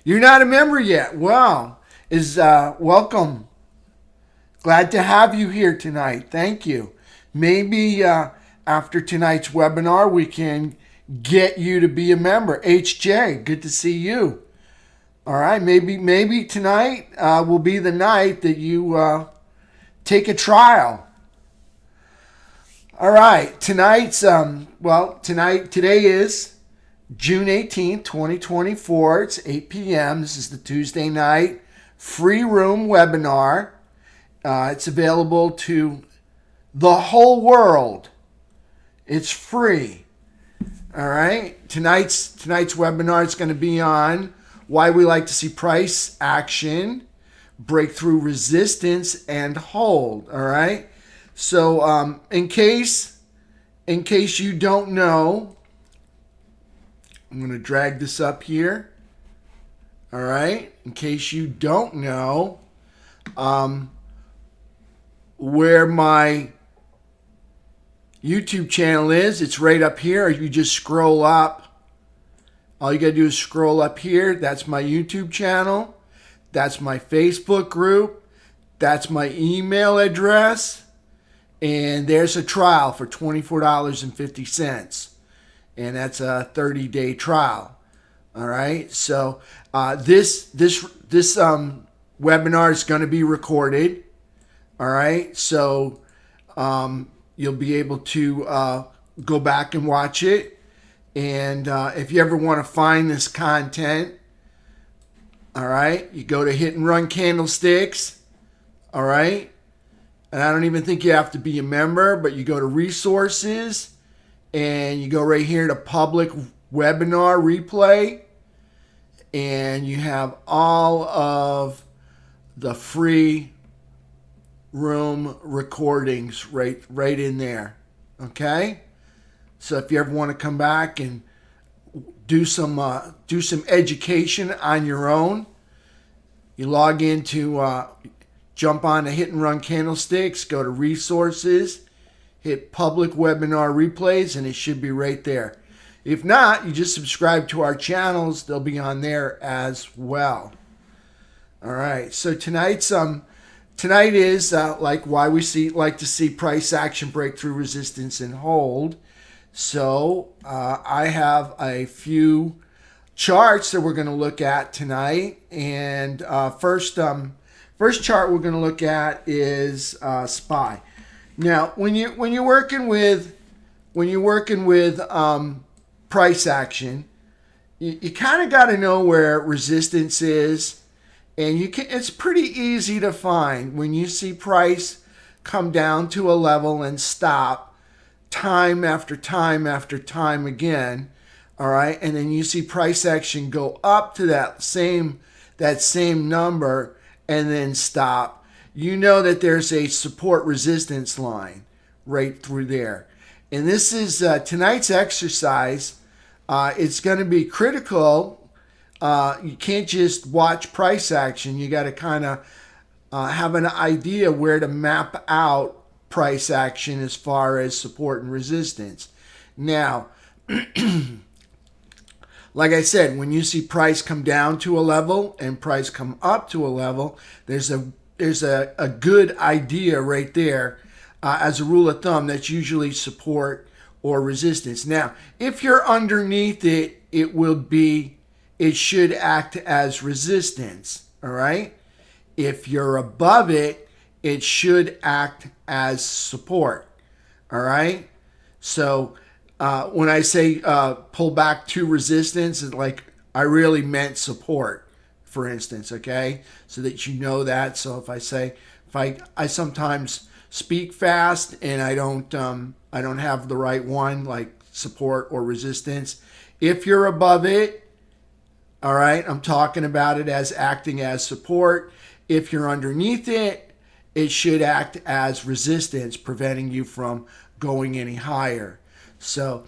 You're not a member yet. Well, welcome. Glad to have you here tonight. Thank you. Maybe after tonight's webinar, we can get you to be a member. HJ, good to see you. All right, maybe tonight will be the night that you take a trial. All right, today is June 18th, 2024. It's 8 p.m. This is the Tuesday night free room webinar. It's available to the whole world. It's free. All right. Tonight's webinar is going to be on why we like to see price action, breakthrough resistance, and hold. All right. So in case you don't know, I'm going to drag this up here. All right. In case you don't know, where my YouTube channel is, it's right up here. If you just scroll up, all you got to do is scroll up here. That's my YouTube channel. That's my Facebook group. That's my email address. And there's a trial for $24.50. And that's a 30-day trial. All right. So this webinar is going to be recorded. All right, so you'll be able to go back and watch it. And if you ever want to find this content, all right, you go to Hit and Run Candlesticks, all right? And I don't even think you have to be a member, but you go to Resources, and you go right here to Public Webinar Replay, and you have all of the free room recordings right in there. Okay, so if you ever want to come back and do some education on your own, you log into jump on to Hit and Run Candlesticks, go to Resources, hit Public Webinar Replays, and it should be right there. If not, you just subscribe to our channels. They'll be on there as well. All right, so tonight is like why we like to see price action, breakthrough resistance, and hold. So I have a few charts that we're going to look at tonight. And first chart we're going to look at is SPY. Now, when you're working with price action, you kind of got to know where resistance is. And it's pretty easy to find when you see price come down to a level and stop time after time after time again. All right. And then you see price action go up to that same number and then stop. You know that there's a support resistance line right through there. And this is tonight's exercise. It's going to be critical. You can't just watch price action. You got to kind of have an idea where to map out price action as far as support and resistance. Now, like I said, when you see price come down to a level and price come up to a level, there's a good idea right there. As a rule of thumb, that's usually support or resistance. Now, if you're underneath it, it should act as resistance, all right? If you're above it, it should act as support, all right? So when I say pull back to resistance, it's like I really meant support, for instance, okay? So that you know that. So if I sometimes speak fast and I don't have the right one, like support or resistance. If you're above it, all right, I'm talking about it as acting as support. If you're underneath it, it should act as resistance, preventing you from going any higher. So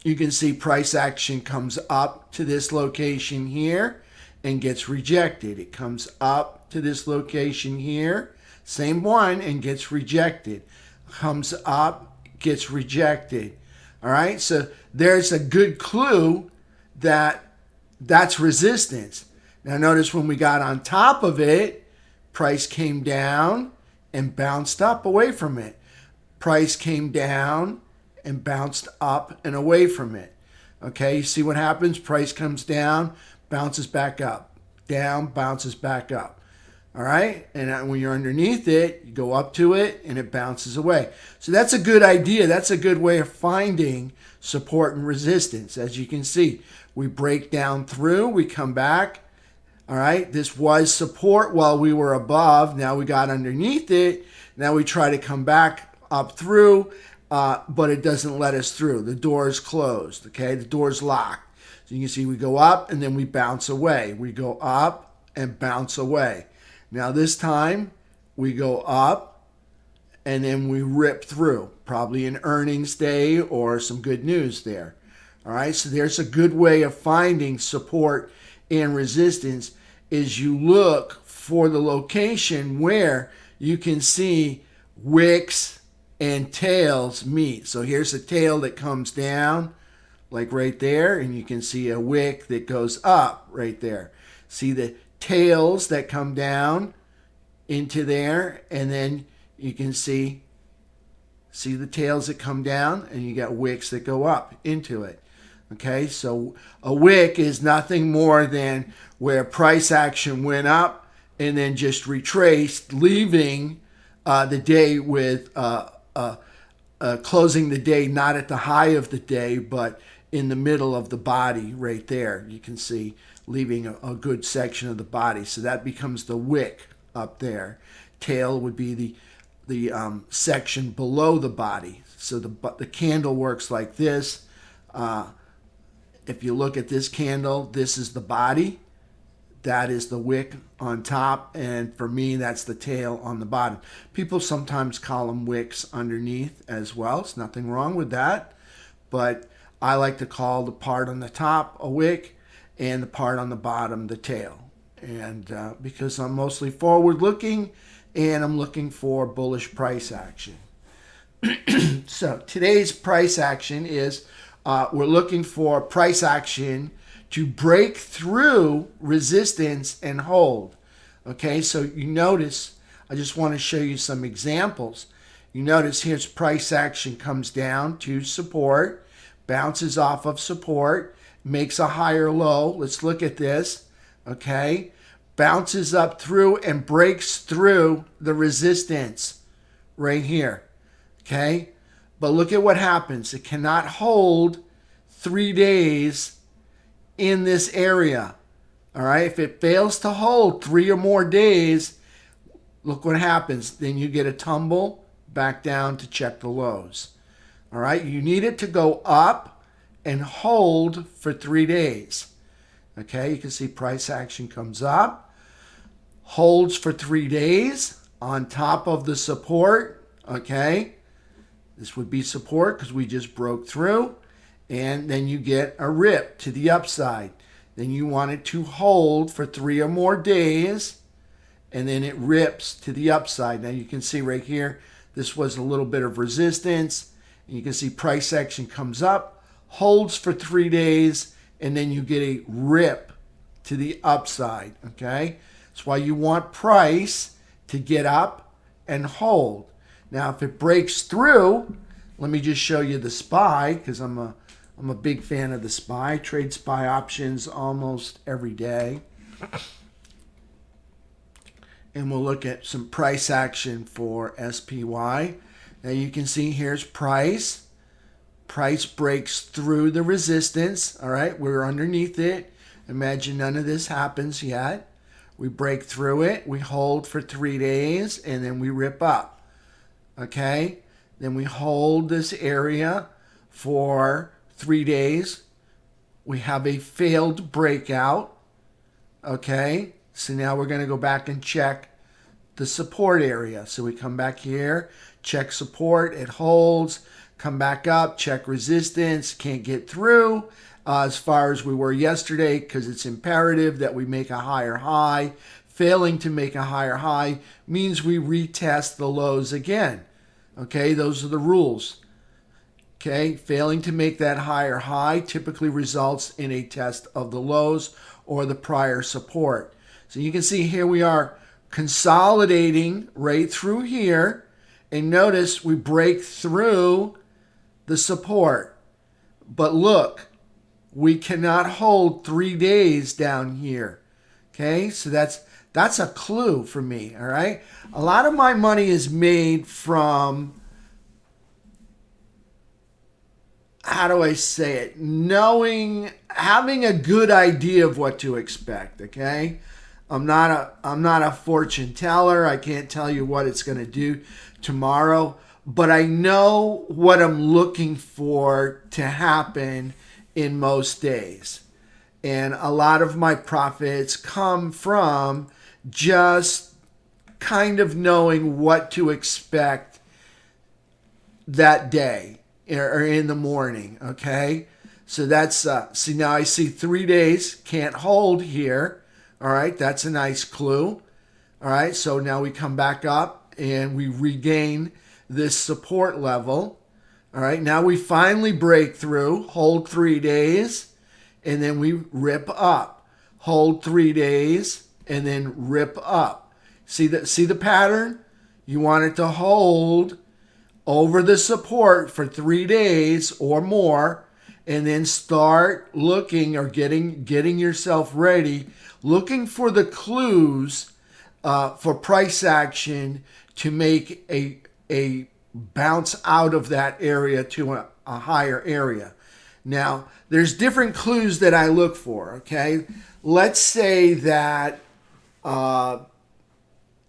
you can see price action comes up to this location here and gets rejected. It comes up to this location here, same one, and gets rejected. Comes up, gets rejected. All right, so there's a good clue that that's resistance. Now notice when we got on top of it, price came down and bounced up away from it. Price came down and bounced up and away from it. Okay, you see what happens? Price comes down, bounces back up. Down, bounces back up. All right, and when you're underneath it, you go up to it and it bounces away. So that's a good idea. That's a good way of finding support and resistance. As you can see, we break down through, we come back. All right, this was support while we were above. Now we got underneath it. Now we try to come back up through, but it doesn't let us through. The door is closed, okay? The door is locked. So you can see we go up and then we bounce away. We go up and bounce away. Now this time we go up and then we rip through. Probably an earnings day or some good news there. All right, so there's a good way of finding support and resistance is you look for the location where you can see wicks and tails meet. So here's a tail that comes down like right there, and you can see a wick that goes up right there. See the tails that come down into there, and then you can see the tails that come down, and you got wicks that go up into it. Okay, so a wick is nothing more than where price action went up and then just retraced, leaving the day with closing the day not at the high of the day, but in the middle of the body right there. You can see leaving a good section of the body. So that becomes the wick up there. Tail would be the section below the body. So the candle works like this. If you look at this candle, this is the body. That is the wick on top. And for me, that's the tail on the bottom. People sometimes call them wicks underneath as well. There's nothing wrong with that. But I like to call the part on the top a wick and the part on the bottom the tail. And because I'm mostly forward looking and I'm looking for bullish price action. So today's price action is we're looking for price action to break through resistance and hold. Okay, so you notice, I just want to show you some examples. You notice here's price action comes down to support, bounces off of support, makes a higher low. Let's look at this. Okay, bounces up through and breaks through the resistance right here. Okay, but look at what happens. It cannot hold 3 days in this area. All right, if it fails to hold 3 or more days, look what happens. Then you get a tumble back down to check the lows. All right, you need it to go up and hold for 3 days. Okay, you can see price action comes up, holds for 3 days on top of the support. Okay, this would be support because we just broke through, and then you get a rip to the upside. Then you want it to hold for 3 or more days, and then it rips to the upside. Now you can see right here, this was a little bit of resistance, and you can see price action comes up, holds for 3 days, and then you get a rip to the upside. Okay, that's why you want price to get up and hold. Now, if it breaks through, let me just show you the SPY, because I'm a big fan of the SPY. I trade SPY options almost every day. And we'll look at some price action for SPY. Now you can see here's price. Price breaks through the resistance. All right, we're underneath it. Imagine none of this happens yet. We break through it. We hold for 3 days, and then we rip up. Okay, then we hold this area for 3 days. We have a failed breakout. Okay, so now we're going to go back and check the support area. So we come back here, check support, it holds, come back up, check resistance, can't get through as far as we were yesterday because it's imperative that we make a higher high. Failing to make a higher high means we retest the lows again. Okay, those are the rules. Okay, failing to make that higher high typically results in a test of the lows or the prior support. So you can see here we are consolidating right through here, and notice we break through the support. But look, we cannot hold 3 days down here. Okay, so that's a clue for me. All right, a lot of my money is made from, how do I say it, having a good idea of what to expect. Okay, I'm not a fortune teller. I can't tell you what it's going to do tomorrow, but I know what I'm looking for to happen in most days. And a lot of my profits come from just kind of knowing what to expect that day or in the morning. Okay, so that's see, now I see 3 days can't hold here. All right, that's a nice clue. All right, so now we come back up and we regain this support level. All right, now we finally break through, hold 3 days, and then we rip up. Hold 3 days, and then rip up. See the pattern? You want it to hold over the support for 3 days or more, and then start looking or getting yourself ready, looking for the clues for price action to make a bounce out of that area to a higher area. Now, there's different clues that I look for, okay? Let's say that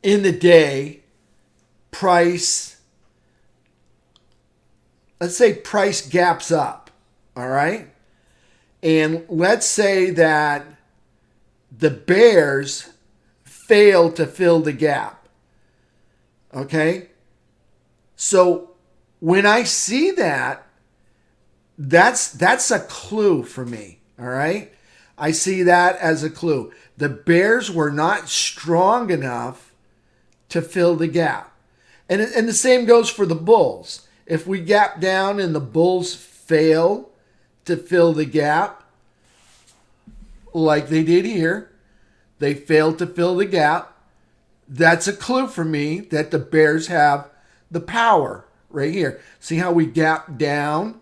in the day, price gaps up, all right? And let's say that the bears fail to fill the gap, okay? So when I see that, that's a clue for me, all right? I see that as a clue. The bears were not strong enough to fill the gap. And the same goes for the bulls. If we gap down and the bulls fail to fill the gap, like they did here, they failed to fill the gap, that's a clue for me that the bears have the power right here. See how we gap down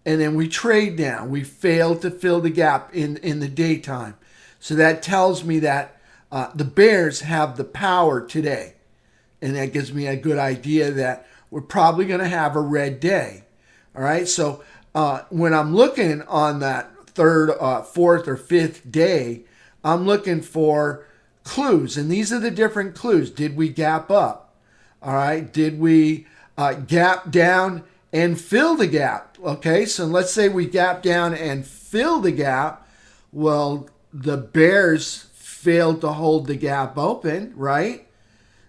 and then we trade down. We failed to fill the gap in the daytime. So that tells me that the bears have the power today. And that gives me a good idea that we're probably going to have a red day. All right. So when I'm looking on that third, fourth, or fifth day, I'm looking for clues. And these are the different clues. Did we gap up? All right. Did we gap down and fill the gap? Okay. So let's say we gap down and fill the gap. Well, the bears failed to hold the gap open, right?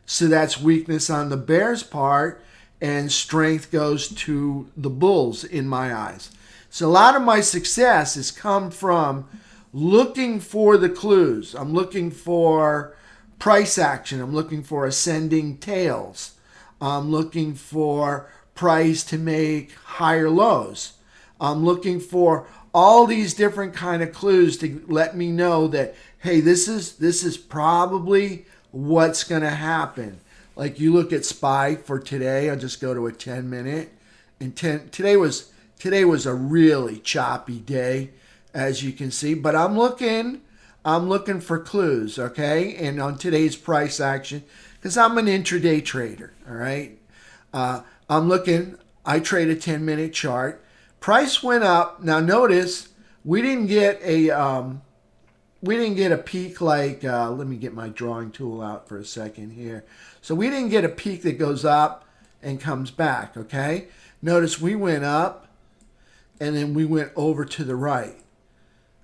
So that's weakness on the bears' part, and strength goes to the bulls in my eyes. So a lot of my success has come from looking for the clues. I'm looking for price action. I'm looking for ascending tails. I'm looking for price to make higher lows. I'm looking for all these different kind of clues to let me know that, hey, this is probably what's going to happen. Like you look at SPY for today. I'll just go to a 10-minute. And today was a really choppy day, as you can see. But I'm looking for clues, okay? And on today's price action, because I'm an intraday trader, all right? I trade a 10-minute chart. Price went up. Now notice we didn't get a peak like, let me get my drawing tool out for a second here. So we didn't get a peak that goes up and comes back, okay? Notice we went up and then we went over to the right,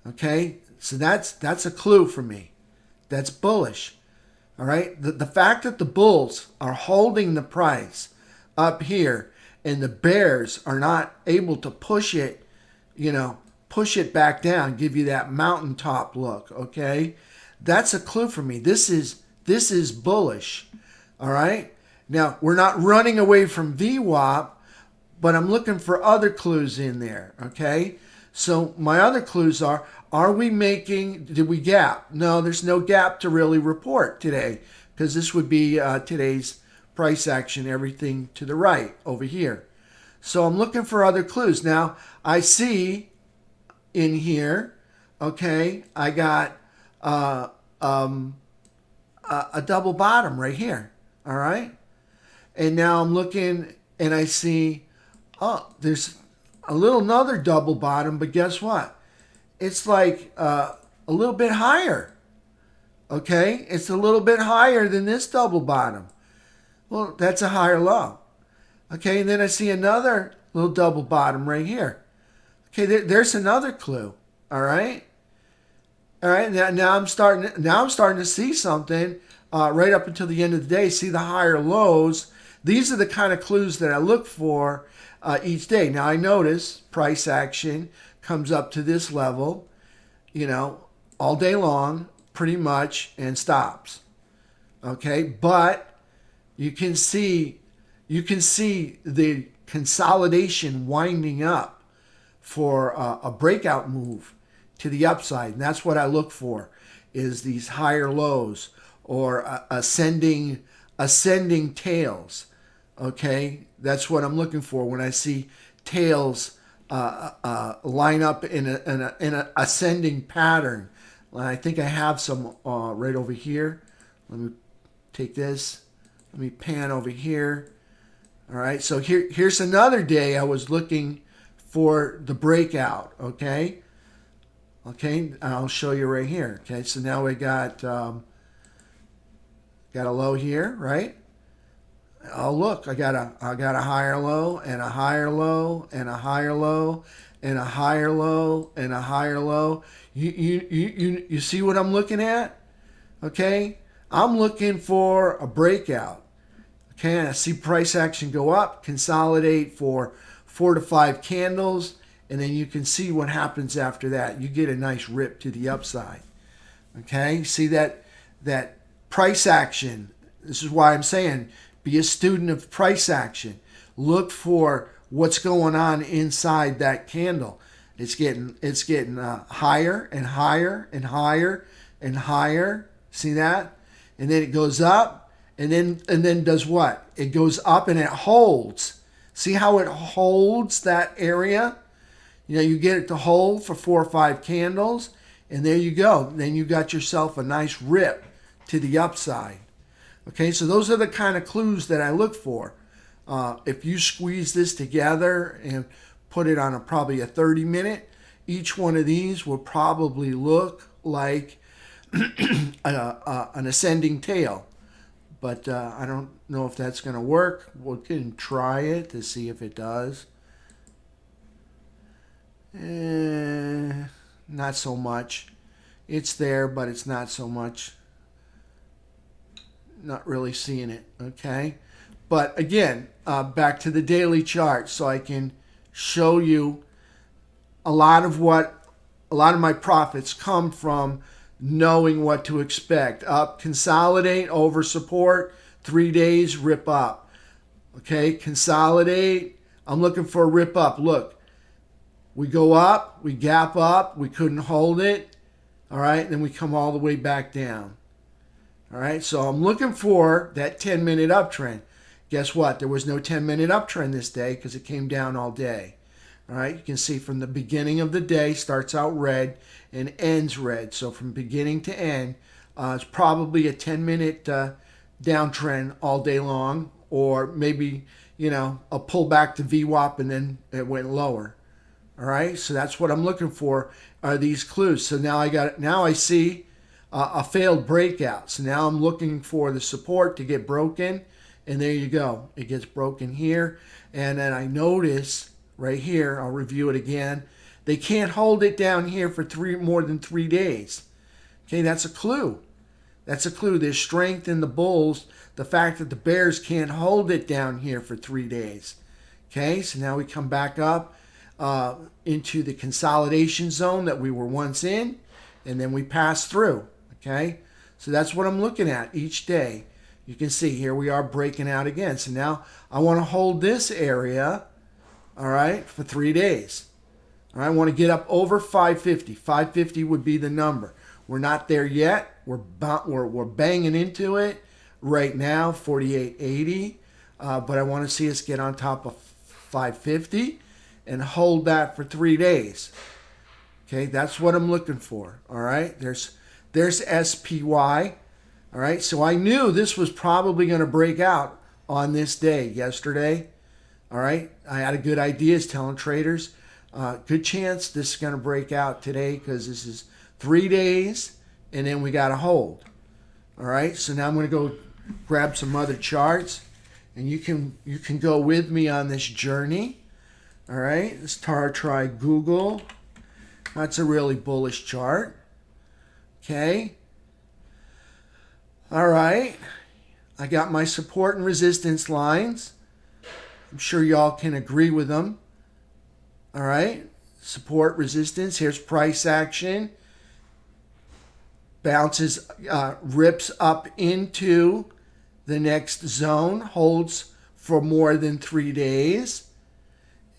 okay? So that's a clue for me. That's bullish, all right? The fact that the bulls are holding the price up here and the bears are not able to push it, push it back down, give you that mountaintop look, okay? That's a clue for me. This is bullish, all right? Now, we're not running away from VWAP, but I'm looking for other clues in there, okay? So my other clues are Are we making, did we gap? No, there's no gap to really report today, because this would be today's price action, everything to the right over here. So I'm looking for other clues. Now, I see in here, okay, I got a double bottom right here, all right? And now I'm looking and I see, oh, there's another double bottom, but guess what? It's like a little bit higher, okay? It's a little bit higher than this double bottom. Well, that's a higher low. Okay, and then I see another little double bottom right here. Okay, there's another clue. All right. All right. Now I'm starting to see something right up until the end of the day. See the higher lows. These are the kind of clues that I look for each day. Now I notice price action comes up to this level, all day long, pretty much, and stops. Okay, but you can see the consolidation winding up for a breakout move to the upside. And that's what I look for, is these higher lows or ascending tails. Okay, that's what I'm looking for when I see tails line up in an ascending pattern. I think I have some right over here. Let me take this. Let me pan over here. All right, so here's another day I was looking for the breakout, okay? Okay, I'll show you right here. Okay, so now we got a low here, right? Oh, look, I got a higher low and a higher low and a higher low and a higher low and a higher low. You see what I'm looking at? Okay, I'm looking for a breakout. Okay, and I see price action go up, consolidate for 4 to 5 candles, and then you can see what happens after that. You get a nice rip to the upside. Okay, see that price action. This is why I'm saying be a student of price action. Look for what's going on inside that candle. It's getting higher and higher and higher and higher. See that? And then it goes up. And then does what? It goes up and it holds. See how it holds that area? You get it to hold for 4 or 5 candles, and there you go. Then you got yourself a nice rip to the upside. Okay, so those are the kind of clues that I look for. If you squeeze this together and put it on probably a 30-minute, each one of these will probably look like an ascending tail. But I don't know if that's going to work. We can try it to see if it does. Not so much. It's there, but it's not so much. Not really seeing it, okay? But again, back to the daily chart so I can show you a lot of my profits come from knowing what to expect. Up, consolidate, over support, 3 days, rip up. Okay, consolidate. I'm looking for a rip up. Look, we go up, we gap up, we couldn't hold it. All right, then we come all the way back down. All right, so I'm looking for that 10-minute uptrend. Guess what? There was no 10-minute uptrend this day because it came down all day. All right, you can see from the beginning of the day, starts out red and ends red. So from beginning to end, it's probably a 10-minute downtrend all day long, or maybe, a pullback to VWAP and then it went lower. All right, so that's what I'm looking for, are these clues. So now I see a failed breakout. So now I'm looking for the support to get broken, and there you go. It gets broken here, and then I notice right here, I'll review it again. They can't hold it down here for more than 3 days. Okay, that's a clue. That's a clue. There's strength in the bulls. The fact that the bears can't hold it down here for 3 days. Okay, so now we come back up into the consolidation zone that we were once in, and then we pass through. Okay, so that's what I'm looking at each day. You can see here we are breaking out again. So now I want to hold this area, all right, for 3 days. All right, I want to get up over 550. 550 would be the number. We're not there yet. We're banging into it right now, 48.80. But I want to see us get on top of 550 and hold that for 3 days. Okay, that's what I'm looking for. All right, there's SPY. All right, so I knew this was probably going to break out on this day yesterday. All right, I had a good idea telling traders, good chance this is going to break out today because this is 3 days and then we got to hold. All right, so now I'm going to go grab some other charts and you can go with me on this journey. All right, let's try Google. That's a really bullish chart. Okay. All right. I got my support and resistance lines. I'm sure y'all can agree with them. All right. Support, resistance. Here's price action. Bounces, rips up into the next zone, holds for more than 3 days,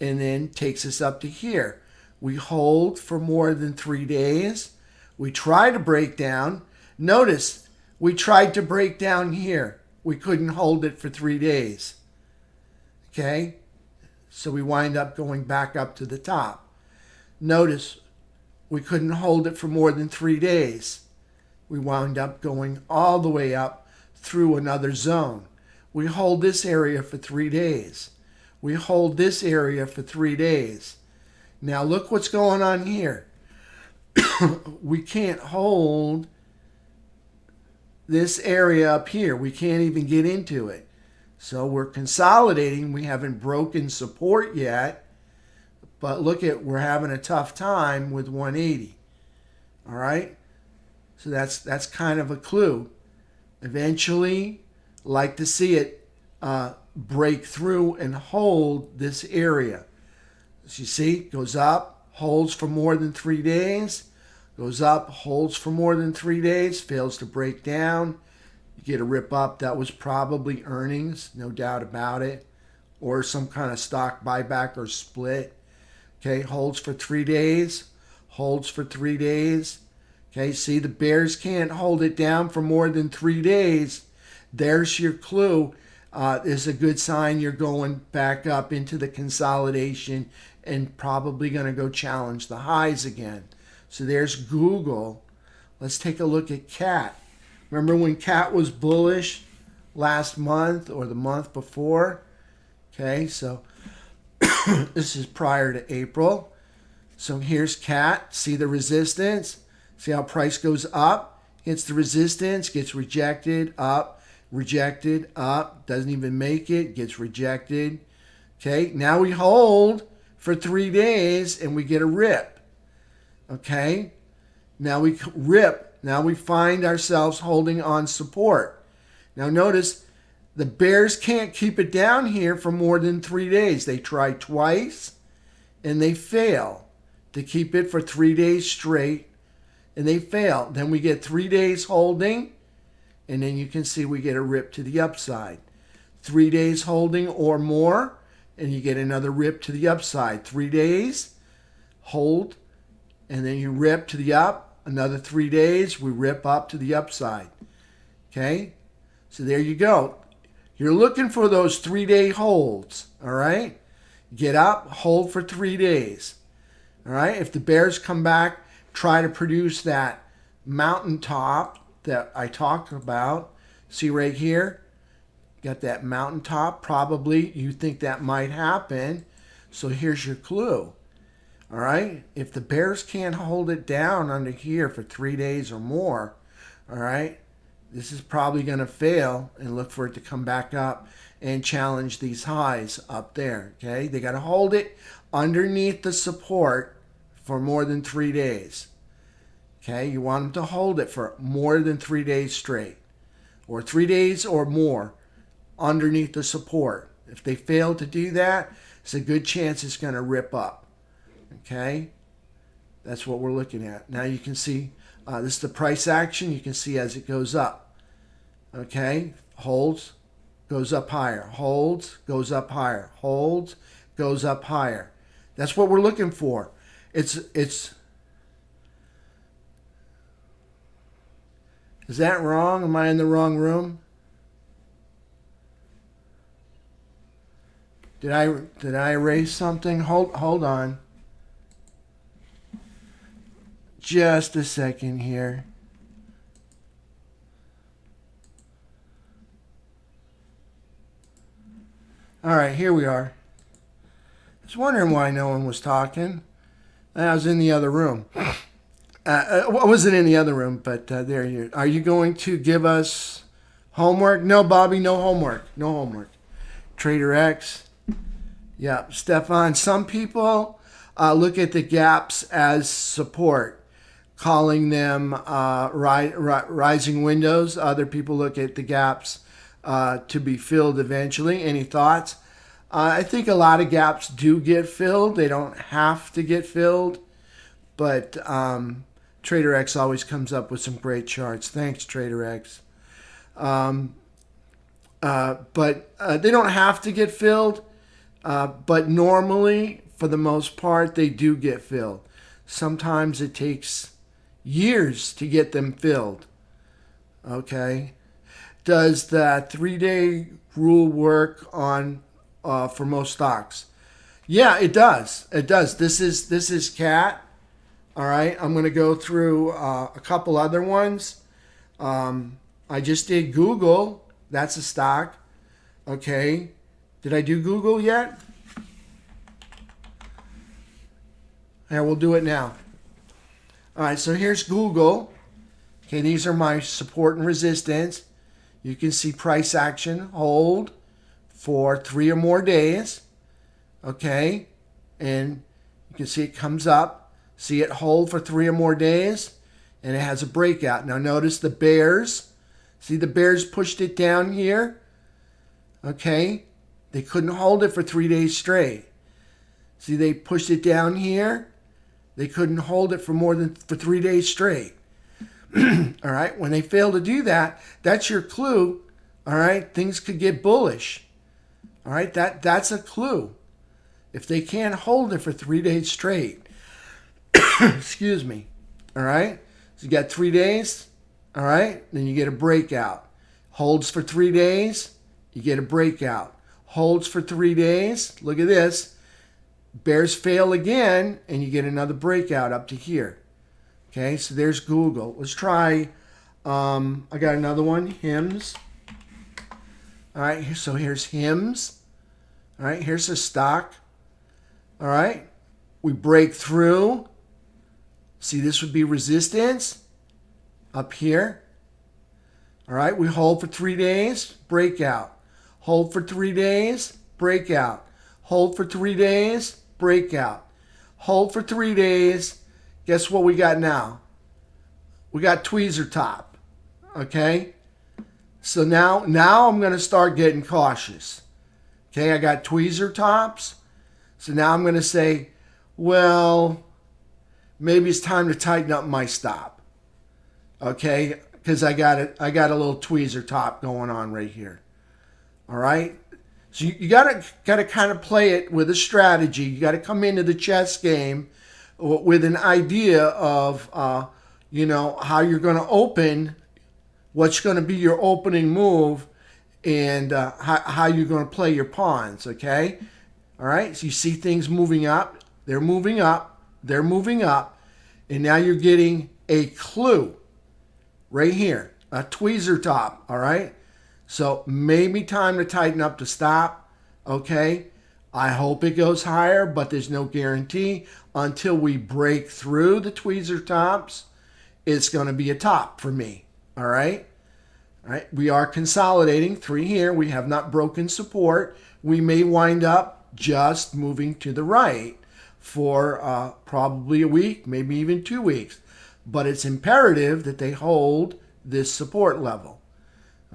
and then takes us up to here. We hold for more than 3 days. We try to break down. Notice we tried to break down here. We couldn't hold it for 3 days. Okay? So we wind up going back up to the top. Notice we couldn't hold it for more than 3 days. We wound up going all the way up through another zone. We hold this area for 3 days. We hold this area for 3 days. Now look what's going on here. We can't hold this area up here. We can't even get into it. So we're consolidating. We haven't broken support yet. But look at, we're having a tough time with 180. All right? So that's kind of a clue. Eventually, like to see it break through and hold this area. As you see, goes up, holds for more than 3 days, goes up, holds for more than 3 days, fails to break down. You get a rip up. That was probably earnings, no doubt about it, or some kind of stock buyback or split. Okay, holds for 3 days, holds for 3 days. Okay, see, the bears can't hold it down for more than 3 days. There's your clue. Is a good sign you're going back up into the consolidation and probably going to go challenge the highs again. So there's Google. Let's take a look at CAT. Remember when CAT was bullish last month or the month before? Okay, so this is prior to April. So here's CAT. See the resistance? See how price goes up? Hits the resistance, gets rejected, up, rejected, up, doesn't even make it, gets rejected. Okay, now we hold for 3 days and we get a rip. Okay, now we rip. Now we find ourselves holding on support. Now notice the bears can't keep it down here for more than 3 days. They try twice and they fail to keep it for 3 days straight and they fail. Then we get 3 days holding and then you can see we get a rip to the upside. 3 days holding or more and you get another rip to the upside. 3 days, hold, and then you rip to the up. Another 3 days, we rip up to the upside. Okay? So there you go. You're looking for those 3 day holds. All right? Get up, hold for 3 days. All right? If the bears come back, try to produce that mountaintop that I talked about. See right here? Got that mountaintop. Probably you think that might happen. So here's your clue. All right? If the bears can't hold it down under here for 3 days or more, all right, this is probably going to fail and look for it to come back up and challenge these highs up there. Okay? They got to hold it underneath the support for more than 3 days. Okay? You want them to hold it for more than 3 days straight or 3 days or more underneath the support. If they fail to do that, it's a good chance it's going to rip up. Okay? That's what we're looking at. Now you can see this is the price action. You can see as it goes up. Okay? Holds, goes up higher. Holds, goes up higher. Holds, goes up higher. That's what we're looking for. It's Is that wrong? Am I in the wrong room? Did I erase something? Hold on. Just a second here. All right, here we are. I was wondering why no one was talking. I was in the other room. I wasn't in the other room, but there you are. You going to give us homework? No, Bobby, no homework. No homework. Trader X. Yeah, Stefan. Some people look at the gaps as support, calling them rising windows. Other people look at the gaps to be filled eventually. Any thoughts? I think a lot of gaps do get filled. They don't have to get filled, but Trader X always comes up with some great charts. Thanks, Trader X. But they don't have to get filled, but normally, for the most part, they do get filled. Sometimes it takes years to get them filled. Okay. Does the 3-day rule work on for most stocks? Yeah, it does. It does. This is CAT. All right. I'm going to go through a couple other ones. I just did Google. That's a stock. Okay. Did I do Google yet? Yeah, we'll do it now. All right. So here's Google. Okay. These are my support and resistance. You can see price action hold for 3 or more days. Okay. And you can see it comes up. See it hold for 3 or more days. And it has a breakout. Now notice the bears. See the bears pushed it down here. Okay. They couldn't hold it for 3 days straight. See, they pushed it down here. They couldn't hold it for 3 days straight. All right. When they fail to do that, that's your clue. All right. Things could get bullish. All right. That's a clue. If they can't hold it for 3 days straight. Excuse me. All right. So you got 3 days. All right. Then you get a breakout. Holds for 3 days. You get a breakout. Holds for 3 days. Look at this. Bears fail again, and you get another breakout up to here. Okay, so there's Google. Let's try, I got another one, HIMS. All right, so here's HIMS. All right, here's a stock. All right, we break through. See, this would be resistance up here. All right, we hold for 3 days, breakout. Hold for 3 days, breakout. Hold for 3 days, breakout. Hold for 3 days. Guess what we got now? We got tweezer top. Okay? So now I'm going to start getting cautious. Okay, I got tweezer tops. So now I'm going to say, well, maybe it's time to tighten up my stop. Okay? Because I got a little tweezer top going on right here. All right? So you gotta kind of play it with a strategy. You got to come into the chess game with an idea of, how you're going to open, what's going to be your opening move, and how you're going to play your pawns, okay? All right? So you see things moving up. They're moving up. They're moving up. And now you're getting a clue right here, a tweezer top, all right? So maybe time to tighten up the stop, okay? I hope it goes higher, but there's no guarantee. Until we break through the tweezer tops, it's going to be a top for me, all right? All right, we are consolidating 3 here. We have not broken support. We may wind up just moving to the right for probably a week, maybe even 2 weeks. But it's imperative that they hold this support level,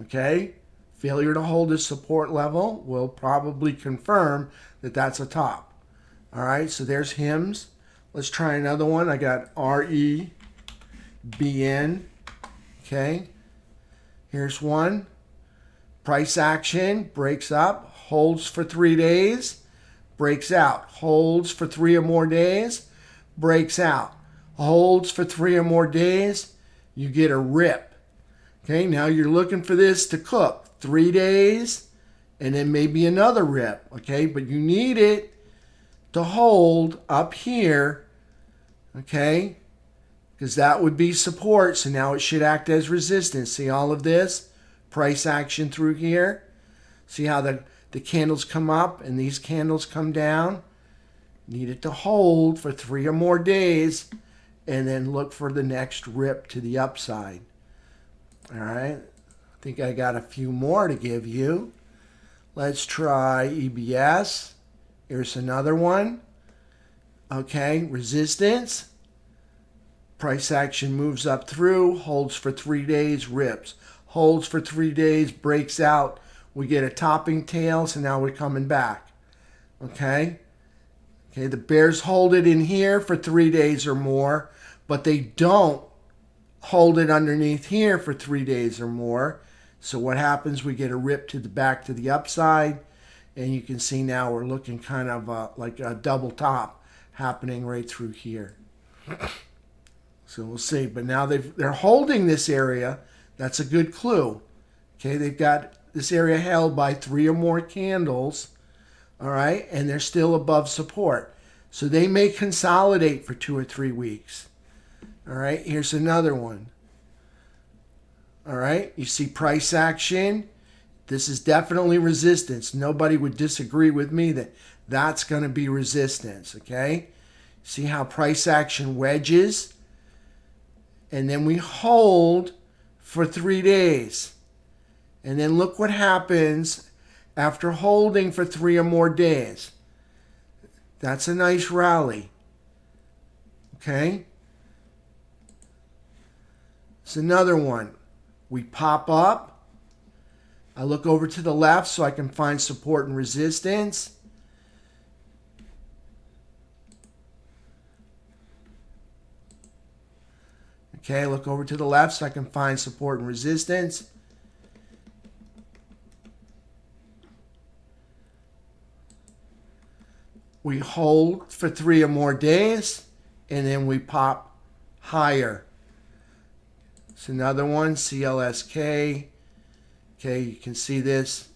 okay? Failure to hold this support level will probably confirm that that's a top. All right, so there's HIMS. Let's try another one. I got REBN. Okay, here's one. Price action, breaks up, holds for 3 days, breaks out, holds for 3 or more days, breaks out, holds for 3 or more days, you get a rip. Okay, now you're looking for this to cook 3 days and then maybe another rip. Okay, but you need it to hold up here. Okay, because that would be support. So now it should act as resistance. See all of this price action through here? See how the candles come up and these candles come down? Need it to hold for 3 or more days and then look for the next rip to the upside. All right, I think I got a few more to give you. Let's try EBS. Here's another one. Okay, resistance. Price action moves up through, holds for 3 days, rips. Holds for 3 days, breaks out. We get a topping tail, so now we're coming back. Okay? Okay, the bears hold it in here for 3 days or more, but they don't hold it underneath here for 3 days or more. So what happens? We get a rip to the back to the upside, and you can see now we're looking kind of like a double top happening right through here. So we'll see. But now they're holding this area. That's a good clue. Okay, they've got this area held by 3 or more candles. All right, and they're still above support. So they may consolidate for 2 or 3 weeks. All right, here's another one. All right, you see price action. This is definitely resistance. Nobody would disagree with me that that's going to be resistance, okay? See how price action wedges? And then we hold for 3 days. And then look what happens after holding for 3 or more days. That's a nice rally. Okay? It's another one. We pop up. I look over to the left so I can find support and resistance. Okay, look over to the left so I can find support and resistance. We hold for 3 or more days, and then we pop higher. It's another one, CLSK. Okay, you can see this.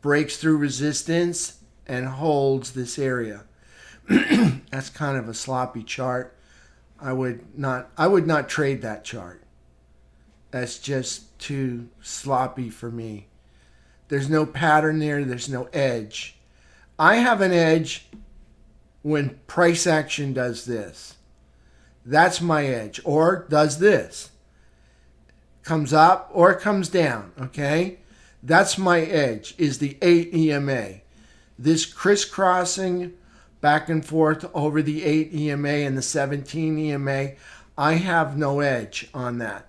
Breaks through resistance and holds this area. That's kind of a sloppy chart. I would not trade that chart. That's just too sloppy for me. There's no pattern there. There's no edge. I have an edge when price action does this. That's my edge. Or does this. Comes up or comes down. Okay? That's my edge, is the 8 EMA. This crisscrossing back and forth over the 8 EMA and the 17 EMA, I have no edge on that.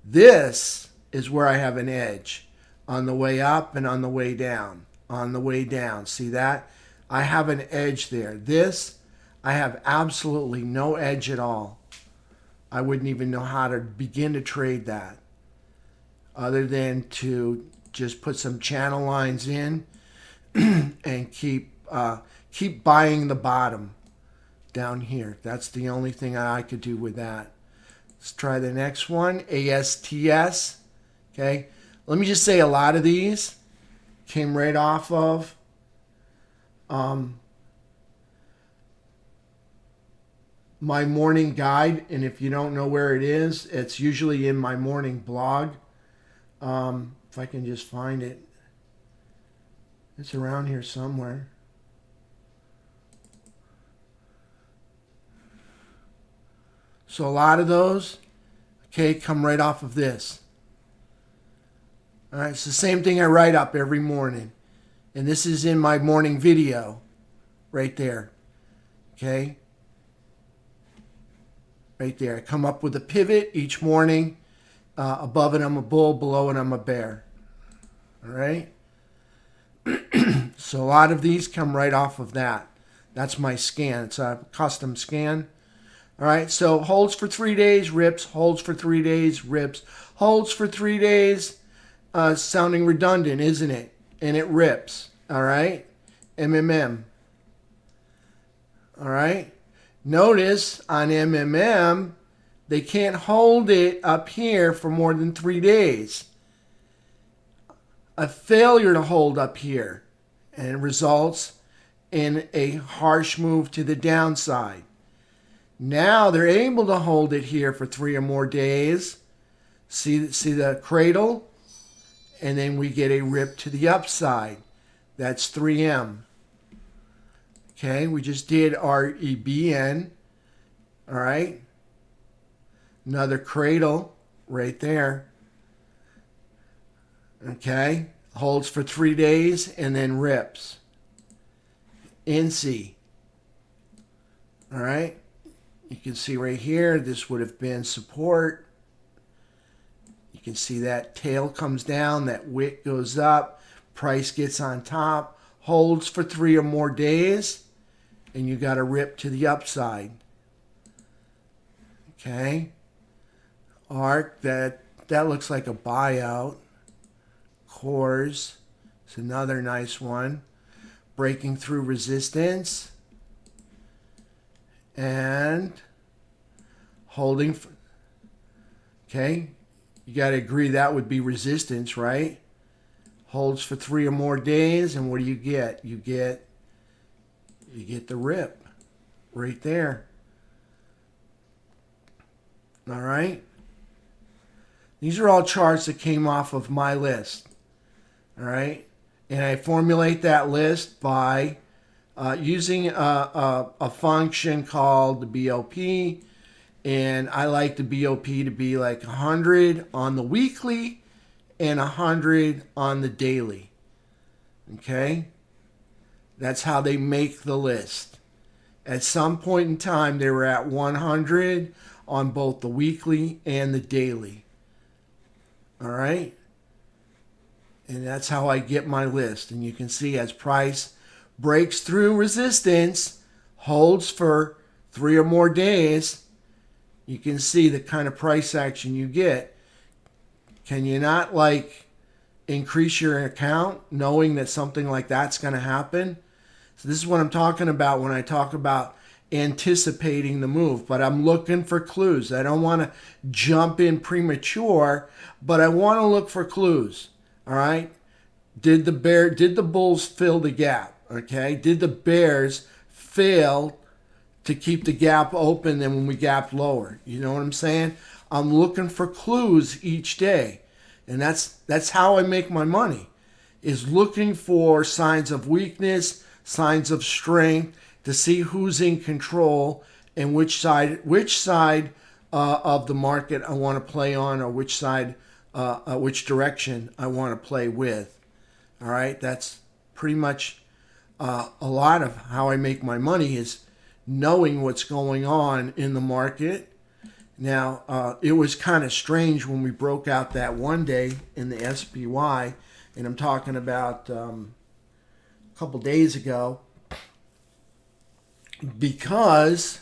This is where I have an edge, on the way up and on the way down. On the way down. See that? I have an edge there. This, I have absolutely no edge at all. I wouldn't even know how to begin to trade that, other than to just put some channel lines in and keep buying the bottom down here. That's the only thing I could do with that. Let's try the next one, ASTS. Okay, let me just say a lot of these came right off of my morning guide, and if you don't know where it is, it's usually in my morning blog. If I can just find it, it's around here somewhere. So a lot of those, okay, come right off of this. All right, it's the same thing I write up every morning. And this is in my morning video right there. Okay? Right there. I come up with a pivot each morning. Above it, I'm a bull. Below it, I'm a bear. All right? So a lot of these come right off of that. That's my scan. It's a custom scan. All right, so holds for 3 days, rips, holds for 3 days, rips, holds for 3 days, sounding redundant, isn't it? And it rips, all right? MMM, all right? Notice on MMM, they can't hold it up here for more than 3 days. A failure to hold up here, and it results in a harsh move to the downside. Now they're able to hold it here for 3 or more days. See the cradle? And then we get a rip to the upside. That's 3M. Okay, we just did REBN. All right. Another cradle right there. Okay, holds for 3 days and then rips. NC. All right. You can see right here, this would have been support. You can see that tail comes down, that wick goes up, price gets on top, holds for 3 or more days, and you got a rip to the upside. Okay. ARC, that looks like a buyout. Cores, it's another nice one. Breaking through resistance. And holding. Okay. You got to agree that would be resistance, right? Holds for 3 or more days, and what do you get? You get the rip right there. All right. These are all charts that came off of my list. All right. And I formulate that list by using a function called the BOP. And I like the BOP to be like 100 on the weekly and 100 on the daily. Okay? That's how they make the list. At some point in time, they were at 100 on both the weekly and the daily. All right? And that's how I get my list. And you can see as price breaks through resistance, holds for 3 or more days, you can see the kind of price action you get. Can you not like increase your account knowing that something like that's going to happen? So this is what I'm talking about when I talk about anticipating the move, but I'm looking for clues. I don't want to jump in premature, but I want to look for clues. All right? Did the bulls fill the gap? Okay? Did the bears fail to keep the gap open and when we gapped lower? You know what I'm saying? I'm looking for clues each day. And that's how I make my money, is looking for signs of weakness, signs of strength, to see who's in control and which side of the market I want to play on, or which direction I want to play with. All right, that's pretty much a lot of how I make my money, is knowing what's going on in the market. Now, it was kind of strange when we broke out that one day in the SPY, and I'm talking about a couple days ago, because,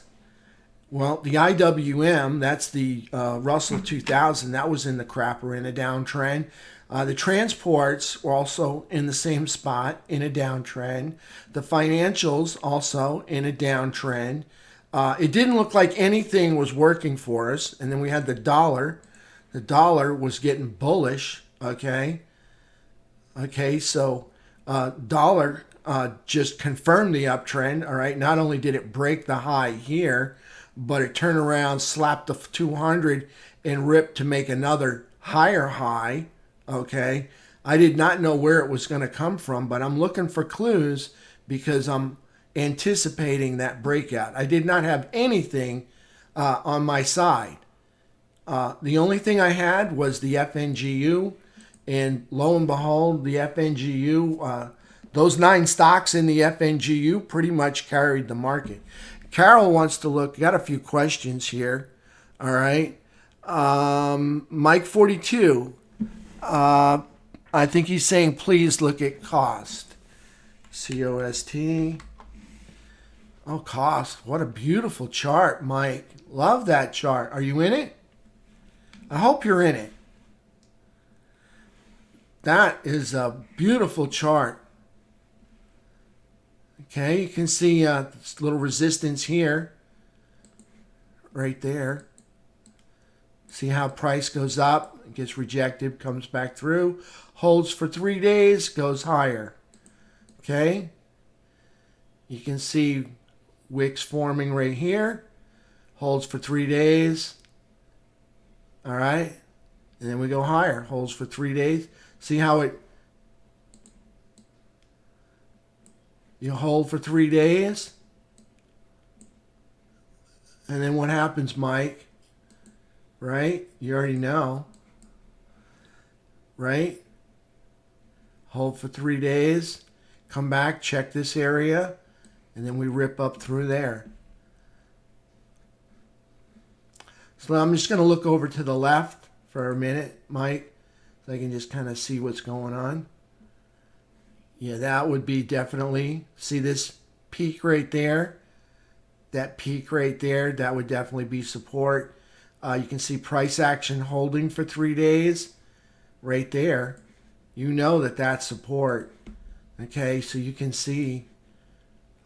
well, the IWM, that's the Russell 2000, that was in the crapper in a downtrend. The transports were also in the same spot in a downtrend. The financials also in a downtrend. It didn't look like anything was working for us. And then we had the dollar. The dollar was getting bullish. Okay. Okay. So dollar just confirmed the uptrend. All right. Not only did it break the high here, but it turned around, slapped the 200 and ripped to make another higher high. Okay. I did not know where it was going to come from, but I'm looking for clues because I'm anticipating that breakout. I did not have anything on my side. The only thing I had was the FNGU, and lo and behold, the FNGU, those 9 stocks in the FNGU pretty much carried the market. Carol wants to look, got a few questions here. All right. Mike 42, I think he's saying please look at cost. COST. Oh, cost. What a beautiful chart, Mike. Love that chart. Are you in it? I hope you're in it. That is a beautiful chart. Okay, you can see this little resistance here. right there. See how price goes up, gets rejected, comes back through, holds for 3 days, goes higher. Okay? You can see wicks forming right here, holds for 3 days. All right? And then we go higher, holds for 3 days. See how you hold for 3 days? And then what happens, Mike? Right? You already know. Right? Hold for 3 days. Come back, check this area. And then we rip up through there. So I'm just going to look over to the left for a minute, Mike. So I can just kind of see what's going on. Yeah, that would be definitely. See this peak right there? That peak right there, that would definitely be support. You can see price action holding for 3 days right there. You know that that's support. Okay, so you can see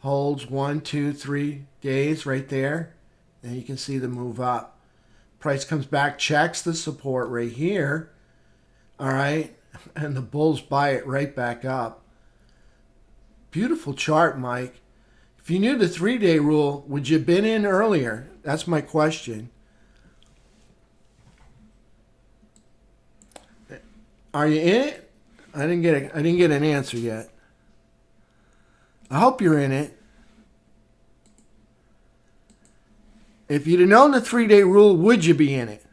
holds 1, 2, 3 days right there. And you can see the move up. Price comes back, checks the support right here. All right, and the bulls buy it right back up. Beautiful chart, Mike. If you knew the 3-day rule, would you have been in earlier? That's my question. Are you in it? I didn't get an answer yet. I hope you're in it. If you'd have known the 3-day rule, would you be in it?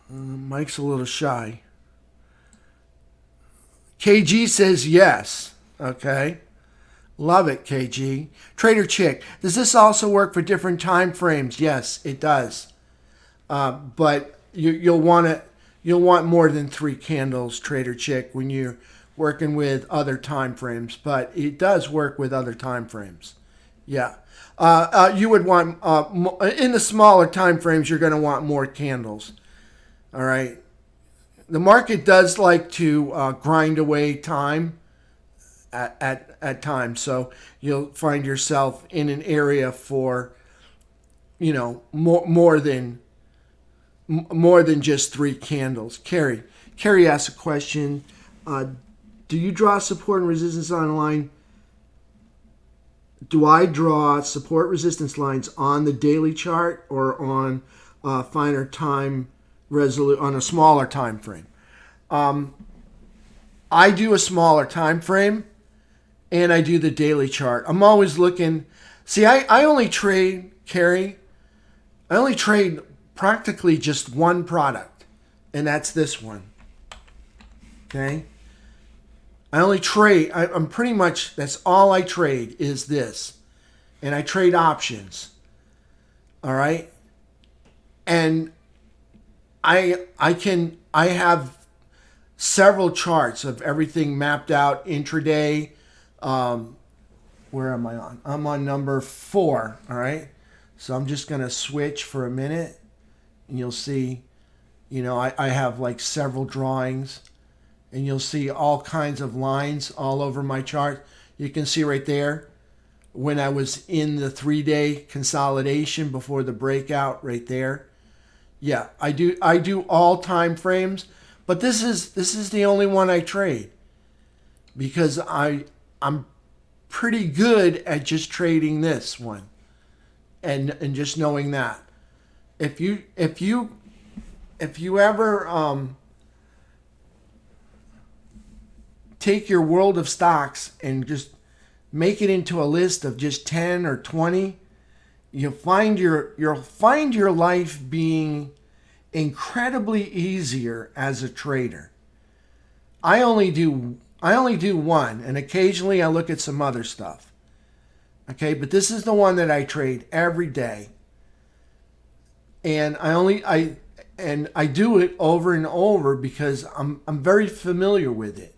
Mike's a little shy. KG says yes. Okay. Love it, KG. Trader Chick, does this also work for different time frames? Yes, it does. But you'll want more than 3 candles, Trader Chick, when you're working with other time frames. But it does work with other time frames. Yeah. You would want in the smaller time frames, you're going to want more candles. All right. The market does like to grind away time at times, so you'll find yourself in an area for, more than just 3 candles. Carrie asked a question: do you draw support and resistance on a line? Do I draw support resistance lines on the daily chart or on finer time? On a smaller time frame? I do a smaller time frame, and I do the daily chart. I'm always looking. See, I only trade, Carrie. I only trade practically just one product, and that's this one. Okay. I only trade. I'm pretty much, that's all I trade is this, and I trade options. All right, and I have several charts of everything mapped out intraday. Where am I on? I'm on number 4. All right. So I'm just going to switch for a minute, and you'll see, I have like several drawings, and you'll see all kinds of lines all over my chart. You can see right there when I was in the 3-day consolidation before the breakout right there. Yeah, I do all time frames, but this is the only one I trade because I'm pretty good at just trading this one and just knowing that. If you ever take your world of stocks and just make it into a list of just 10 or 20, you'll find your life being incredibly easier as a trader. I only do one, and occasionally I look at some other stuff. Okay, but this is the one that I trade every day, and I do it over and over because I'm very familiar with it.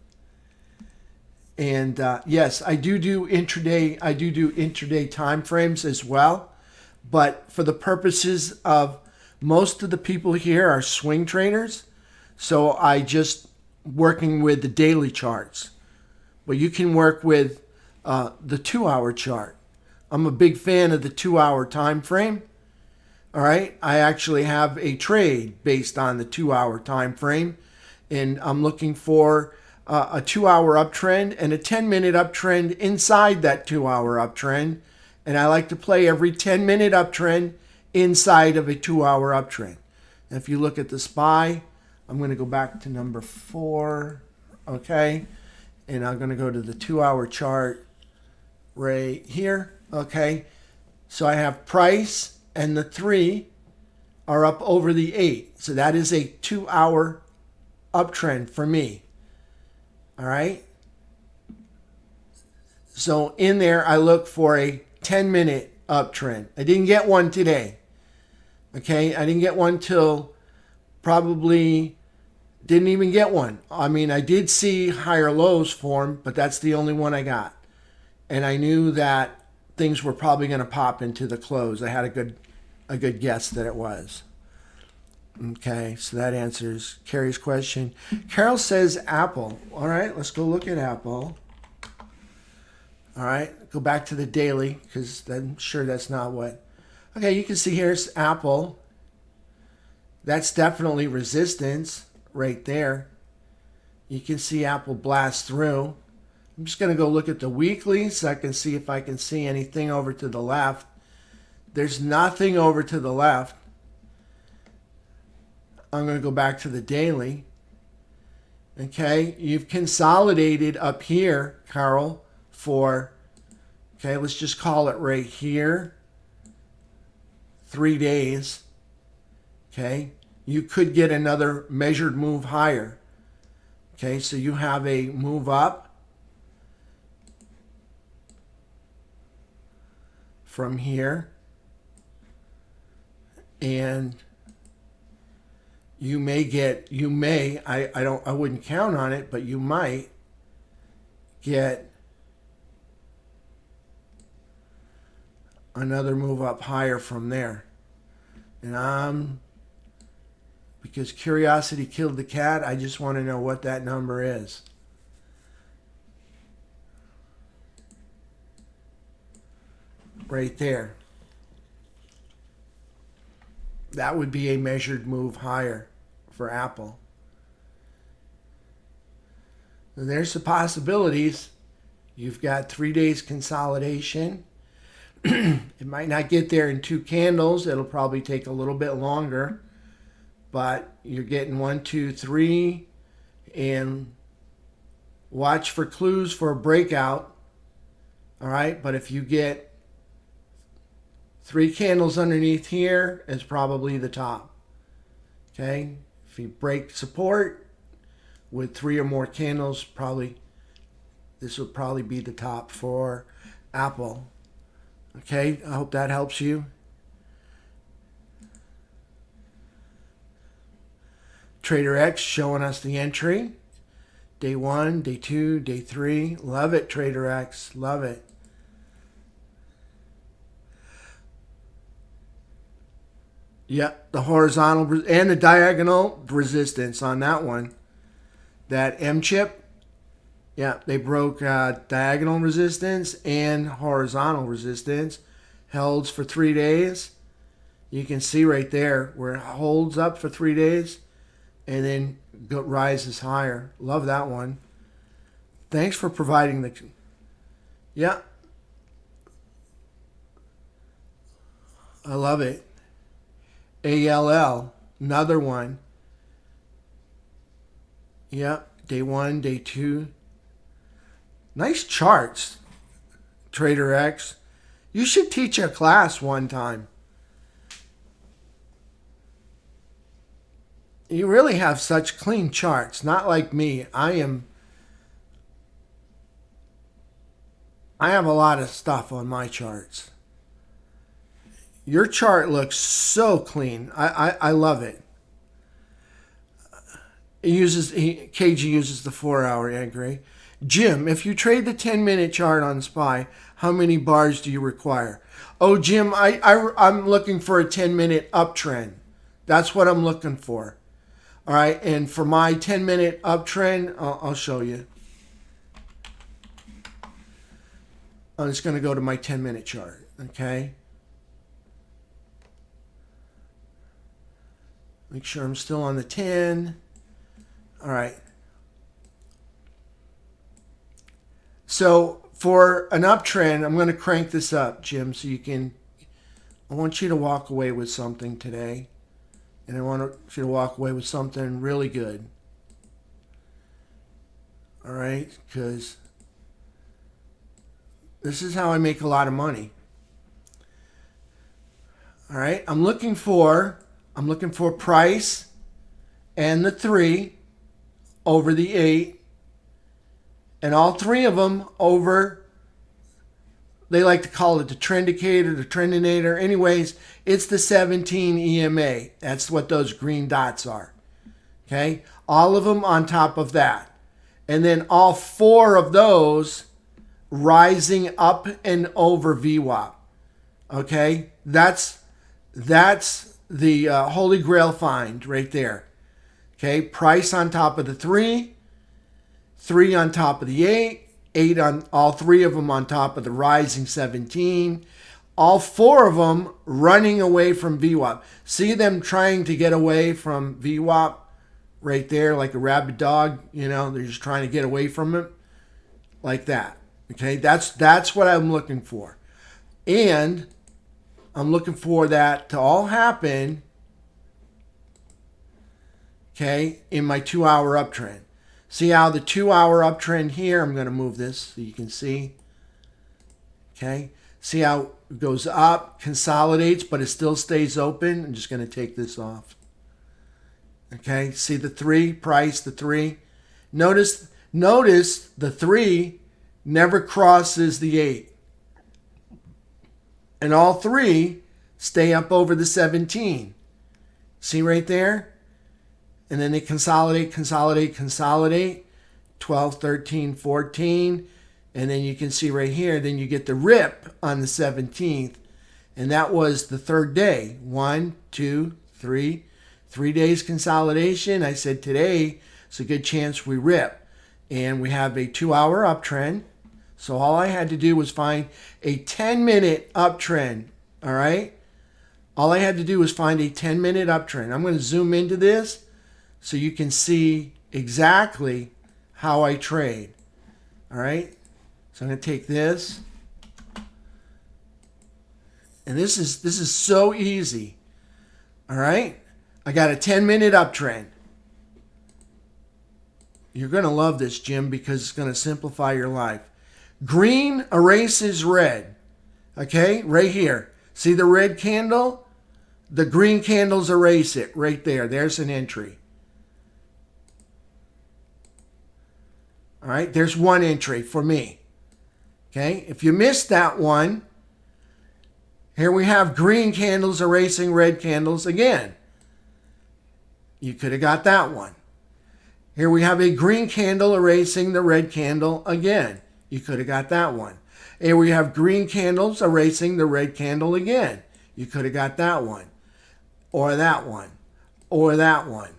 And yes, I do intraday. I do intraday time frames as well. But for the purposes of most of the people here are swing traders, so I just working with the daily charts. But you can work with the 2-hour chart. I'm a big fan of the 2-hour time frame. All right, I actually have a trade based on the 2-hour time frame, and I'm looking for a 2-hour uptrend and a 10-minute uptrend inside that 2-hour uptrend. And I like to play every 10-minute uptrend inside of a 2-hour uptrend. And if you look at the SPY, I'm going to go back to number 4, okay? And I'm going to go to the 2-hour chart right here, okay? So I have price and the 3 are up over the 8. So that is a 2-hour uptrend for me. All right. So in there, I look for a 10-minute uptrend. I didn't get one today. Okay. I didn't get one till probably didn't even get one. I mean, I did see higher lows form, but that's the only one I got. And I knew that things were probably going to pop into the close. I had a good guess that it was. Okay, so that answers Carrie's question. Carol says Apple. All right, let's go look at Apple. All right, go back to the daily because I'm sure that's not what. Okay, you can see here's Apple. That's definitely resistance right there. You can see Apple blast through. I'm just going to go look at the weekly so I can see if I can see anything over to the left. There's nothing over to the left. I'm going to go back to the daily. Okay, you've consolidated up here, Carol, for, okay, let's just call it right here, 3 days. Okay, you could get another measured move higher. Okay, so you have a move up from here, and you may, I wouldn't count on it, but you might get another move up higher from there. And because curiosity killed the cat, I just want to know what that number is. Right there. That would be a measured move higher for Apple. And there's the possibilities. You've got 3 days consolidation. It might not get there in 2 candles. It'll probably take a little bit longer. But you're getting 1, 2, 3. And watch for clues for a breakout. All right. But if you get 3 candles underneath here, it's probably the top. Okay. If you break support with 3 or more candles, this will probably be the top for Apple. Okay, I hope that helps you. Trader X showing us the entry. Day 1, day 2, day 3. Love it, Trader X. Love it. Yep, the horizontal and the diagonal resistance on that one. That M chip, yeah, they broke diagonal resistance and horizontal resistance. Holds for 3 days. You can see right there where it holds up for 3 days and then rises higher. Love that one. Thanks for providing the... Yeah. I love it. ALL, another one. Yep, day 1, day 2. Nice charts, Trader X. You should teach a class one time. You really have such clean charts, not like me. I have a lot of stuff on my charts. Your chart looks so clean. I love it. KG uses the 4-hour, I agree. Jim, if you trade the 10-minute chart on SPY, how many bars do you require? Oh, Jim, I'm looking for a 10-minute uptrend. That's what I'm looking for. All right, and for my 10-minute uptrend, I'll show you. I'm just going to go to my 10-minute chart, okay? Make sure I'm still on the 10. All right. So for an uptrend, I'm going to crank this up, Jim, so you can, I want you to walk away with something today. And I want you to walk away with something really good. All right? Because this is how I make a lot of money. All right? I'm looking for price and the 3 over the 8. And all 3 of them over, they like to call it the trendicator, the trendinator. Anyways, it's the 17 EMA. That's what those green dots are. Okay? All of them on top of that. And then all 4 of those rising up and over VWAP. Okay? That's the Holy Grail find right there. Okay? Price on top of the 3. 3 on top of the 8, 8 on all 3 of them on top of the rising 17, all 4 of them running away from VWAP. See them trying to get away from VWAP right there like a rabid dog, you know, they're just trying to get away from it like that. Okay, that's what I'm looking for. And I'm looking for that to all happen, okay, in my 2-hour uptrend. See how the 2-hour uptrend here, I'm going to move this so you can see. Okay. See how it goes up, consolidates, but it still stays open. I'm just going to take this off. Okay. See the 3, price, the 3. Notice the 3 never crosses the 8. And all 3 stay up over the 17. See right there? And then they consolidate, 12, 13, 14. And then you can see right here, then you get the rip on the 17th. And that was the 3rd day. 1, 2, 3. 3 days consolidation. I said today, it's a good chance we rip. And we have a 2-hour uptrend. So all I had to do was find a 10-minute uptrend. All right? All I had to do was find a 10-minute uptrend. I'm going to zoom into this so you can see exactly how I trade. All right? So I'm going to take this. And this is so easy. All right? I got a 10-minute uptrend. You're going to love this, Jim, because it's going to simplify your life. Green erases red. Okay? Right here. See the red candle? The green candles erase it right there. There's an entry. All right, there's one entry for me. Okay, if you missed that one, here we have green candles erasing red candles again. You could have got that one. Here we have a green candle erasing the red candle again. You could have got that one. Here we have green candles erasing the red candle again. You could have got that one. Or that one. Or that one.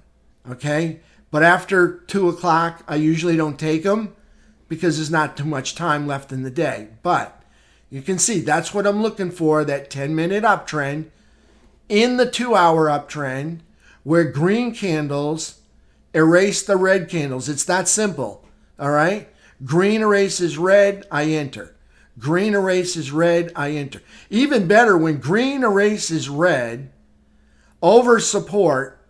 Okay? But after 2 o'clock, I usually don't take them because there's not too much time left in the day. But you can see that's what I'm looking for, that 10-minute uptrend in the 2-hour uptrend where green candles erase the red candles. It's that simple. All right? Green erases red, I enter. Green erases red, I enter. Even better, when green erases red over support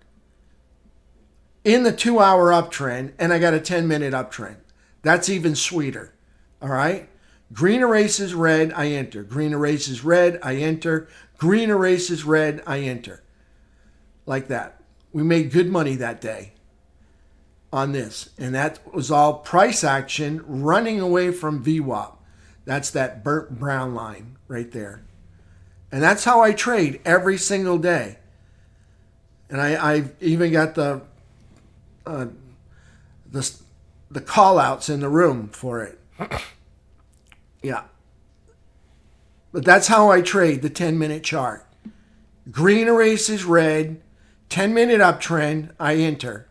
in the 2-hour uptrend, and I got a 10-minute uptrend. That's even sweeter. All right? Green erases red, I enter. Green erases red, I enter. Green erases red, I enter. Like that. We made good money that day on this. And that was all price action running away from VWAP. That's that burnt brown line right there. And that's how I trade every single day. And I've even got the call outs in the room for it. Yeah. But that's how I trade the 10-minute chart. Green erases red, 10-minute uptrend, I enter.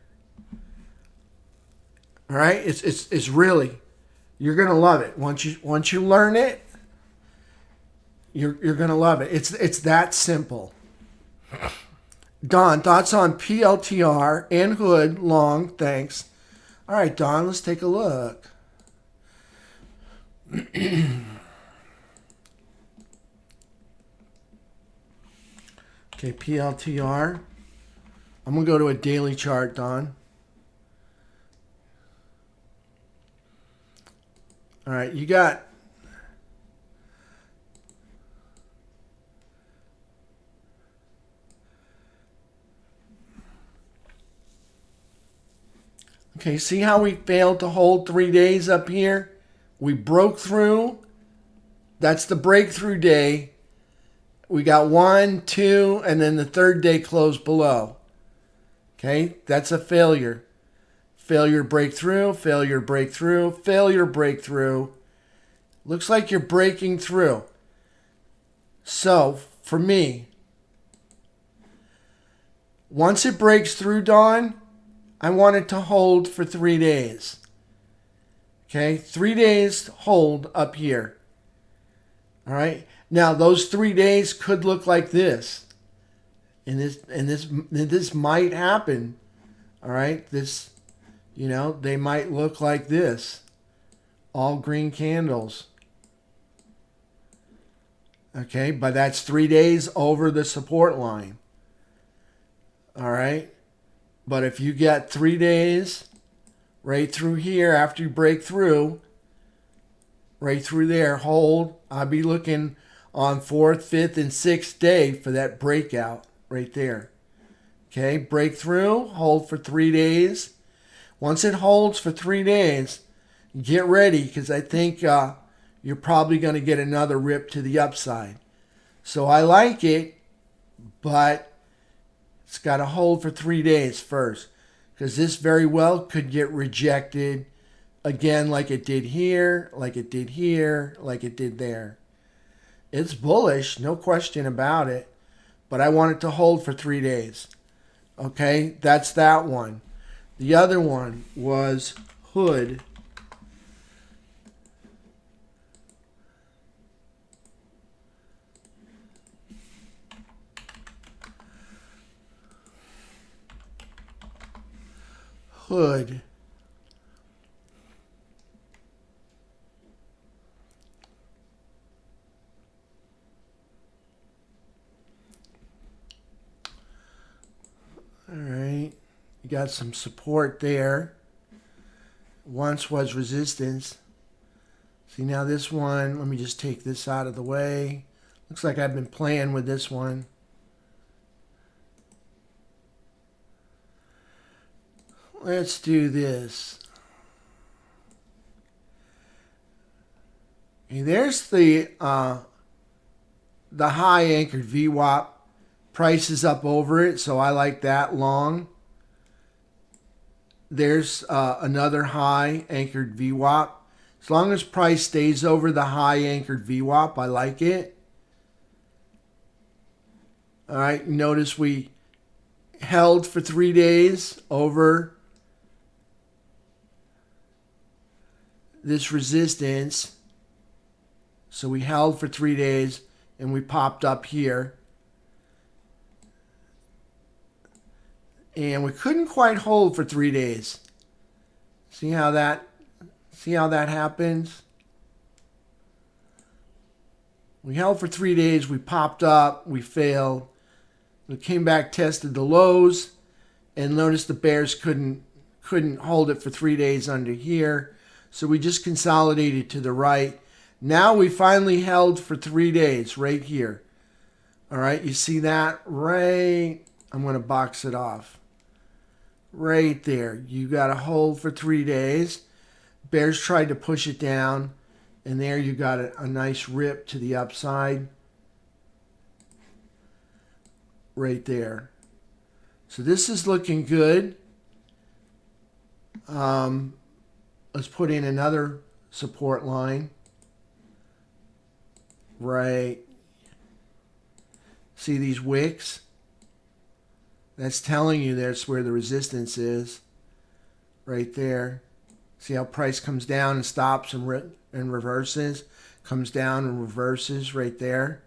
All right? It's really, you're going to love it. Once you learn it, You're gonna love it. It's that simple. Don, thoughts on PLTR and Hood long? Thanks. All right, Don, let's take a look. Okay, PLTR. I'm going to go to a daily chart, Don. All right, you got... Okay, see how we failed to hold 3 days up here? We broke through. That's the breakthrough day. We got 1, 2, and then the third day closed below. Okay, that's a failure. Failure breakthrough, failure breakthrough, failure breakthrough. Looks like you're breaking through. So, for me, once it breaks through, Dawn, I want it to hold for 3 days. Okay, 3 days hold up here. All right. Now those 3 days could look like this, and this might happen. All right. This, they might look like this, all green candles. Okay, but that's 3 days over the support line. All right. But if you get 3 days right through here after you break through, right through there, hold. I'll be looking on 4th, 5th, and 6th day for that breakout right there. Okay, breakthrough, hold for 3 days. Once it holds for 3 days, get ready because I think you're probably going to get another rip to the upside. So I like it, but it's got to hold for 3 days first because this very well could get rejected again like it did here, like it did here, like it did there. It's bullish, no question about it, but I want it to hold for 3 days. Okay, that's that one. The other one was Hood. Hood. All right, you got some support there. Once was resistance. See, now this one, let me just take this out of the way. Looks like I've been playing with this one. Let's do this. Okay, there's the high anchored VWAP. Price is up over it, so I like that long. There's another high anchored VWAP. As long as price stays over the high anchored VWAP, I like it. All right, notice we held for 3 days over this resistance. So we held for 3 days and we popped up here. And we couldn't quite hold for 3 days. See how that happens? We held for 3 days, we popped up, we failed. We came back, tested the lows, and noticed the bears couldn't hold it for 3 days under here. So we just consolidated to the right. Now we finally held for 3 days right here. All right, you see that? Right. I'm going to box it off. Right there. You got to hold for 3 days. Bears tried to push it down, and there you got a nice rip to the upside. Right there. So this is looking good. Let's put in another support line. Right. See these wicks? That's telling you that's where the resistance is. Right there. See how price comes down and stops and reverses? comes down and reverses right there.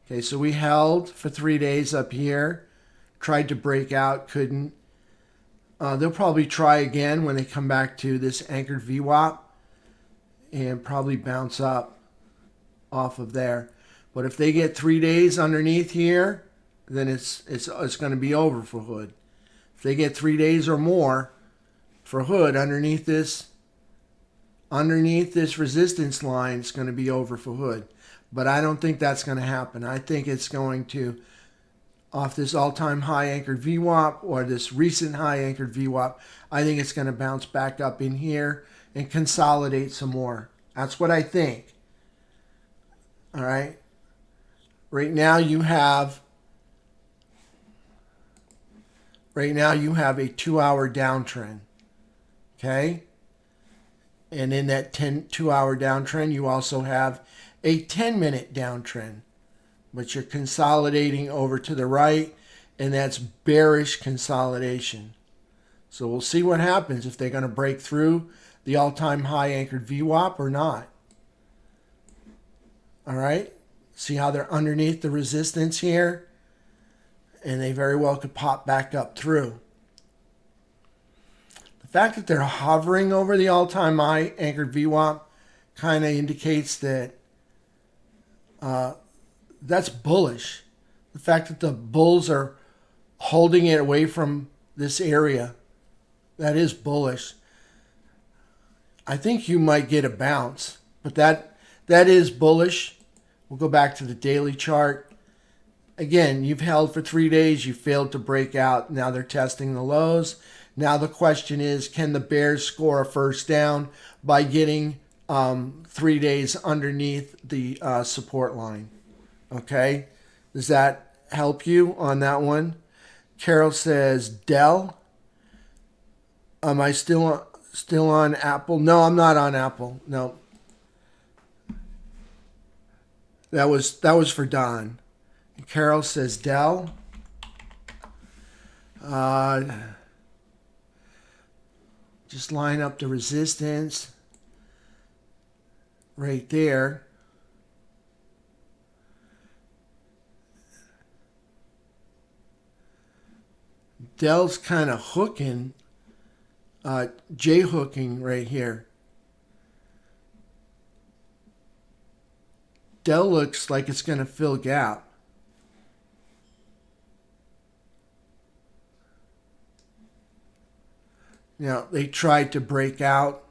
Okay, so we held for 3 days up here, tried to break out, couldn't. They'll probably try again when they come back to this anchored VWAP and probably bounce up off of there. But if they get 3 days underneath here, then it's going to be over for Hood. If they get 3 days or more for Hood underneath this resistance line, it's going to be over for Hood. But I don't think that's going to happen. I think it's going to, off this all-time high anchored VWAP or this recent high anchored VWAP, I think it's going to bounce back up in here and consolidate some more. That's what I think. All right. Right now you have a 2-hour downtrend. Okay? And in that 2-hour downtrend, you also have a 10-minute downtrend. But you're consolidating over to the right, and that's bearish consolidation. So we'll see what happens if they're going to break through the all-time high anchored VWAP or not. All right? See how they're underneath the resistance here? And they very well could pop back up through. The fact that they're hovering over the all-time high anchored VWAP kind of indicates that that's bullish. The fact that the bulls are holding it away from this area, that is bullish. I think you might get a bounce, but that is bullish. We'll go back to the daily chart. Again, you've held for 3 days. You failed to break out. Now they're testing the lows. Now the question is, can the bears score a first down by getting 3 days underneath the support line? Okay. Does that help you on that one? Carol says, Dell. Am I still on Apple? No, I'm not on Apple. No. That was for Don. And Carol says Dell. Just line up the resistance right there. Dell's kind of hooking, J-hooking right here. Dell looks like it's going to fill gap. Now, they tried to break out,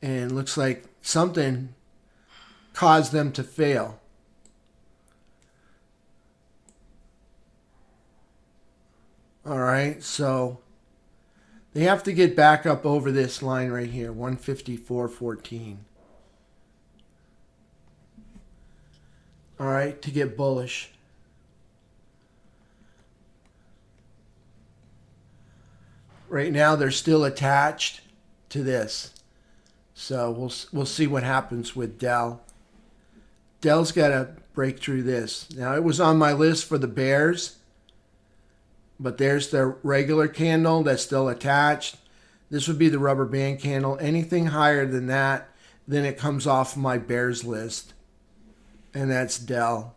and looks like something caused them to fail. All right, so they have to get back up over this line right here, 154.14. All right, to get bullish. Right now, they're still attached to this. So we'll see what happens with Dell. Dell's got to break through this. Now, it was on my list for the bears, but there's the regular candle that's still attached. This would be the rubber band candle. Anything higher than that, then it comes off my bears list. And that's Dell.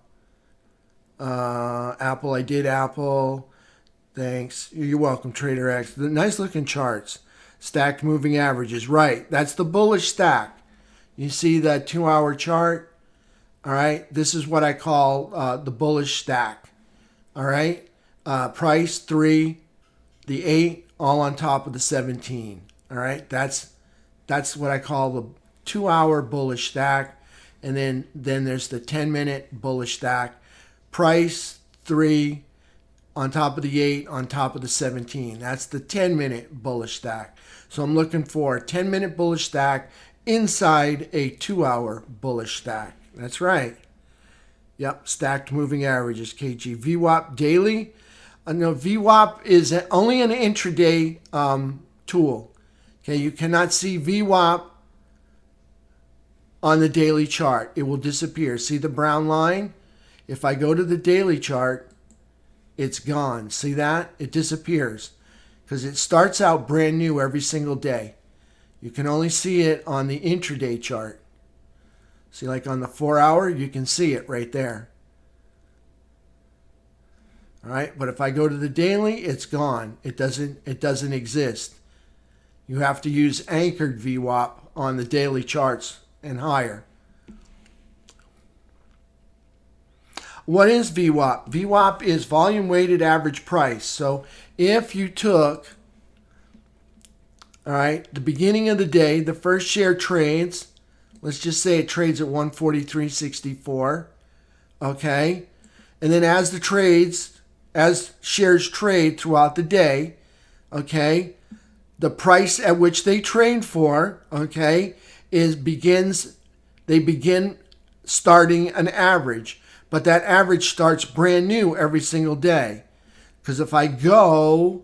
Apple, I did Apple. Thanks. You're welcome, Trader X. The nice looking charts. Stacked moving averages. Right. That's the bullish stack. You see that 2-hour chart? All right. This is what I call the bullish stack. All right. Price 3, the 8, all on top of the 17. All right. That's what I call the 2-hour bullish stack. And then there's the 10-minute bullish stack. Price 3 on top of the 8 on top of the 17. That's the 10-minute bullish stack. So I'm looking for a 10-minute bullish stack inside a 2-hour bullish stack. That's right. Yep, stacked moving averages, KG. VWAP daily. No, VWAP is only an intraday tool. Okay, you cannot see VWAP on the daily chart. It will disappear. See the brown line? If I go to the daily chart, it's gone. See that? It disappears because it starts out brand new every single day. You can only see it on the intraday chart. See, like on the 4-hour, you can see it right there. All right, but if I go to the daily, it's gone. It doesn't exist. You have to use anchored VWAP on the daily charts and higher. What is VWAP? VWAP is volume weighted average price. So if you took, all right, the beginning of the day, the first share trades, let's just say it trades at 143.64, okay? And then as shares trade throughout the day, okay, the price at which they trade for, okay, they begin starting an average. But that average starts brand new every single day. Because if I go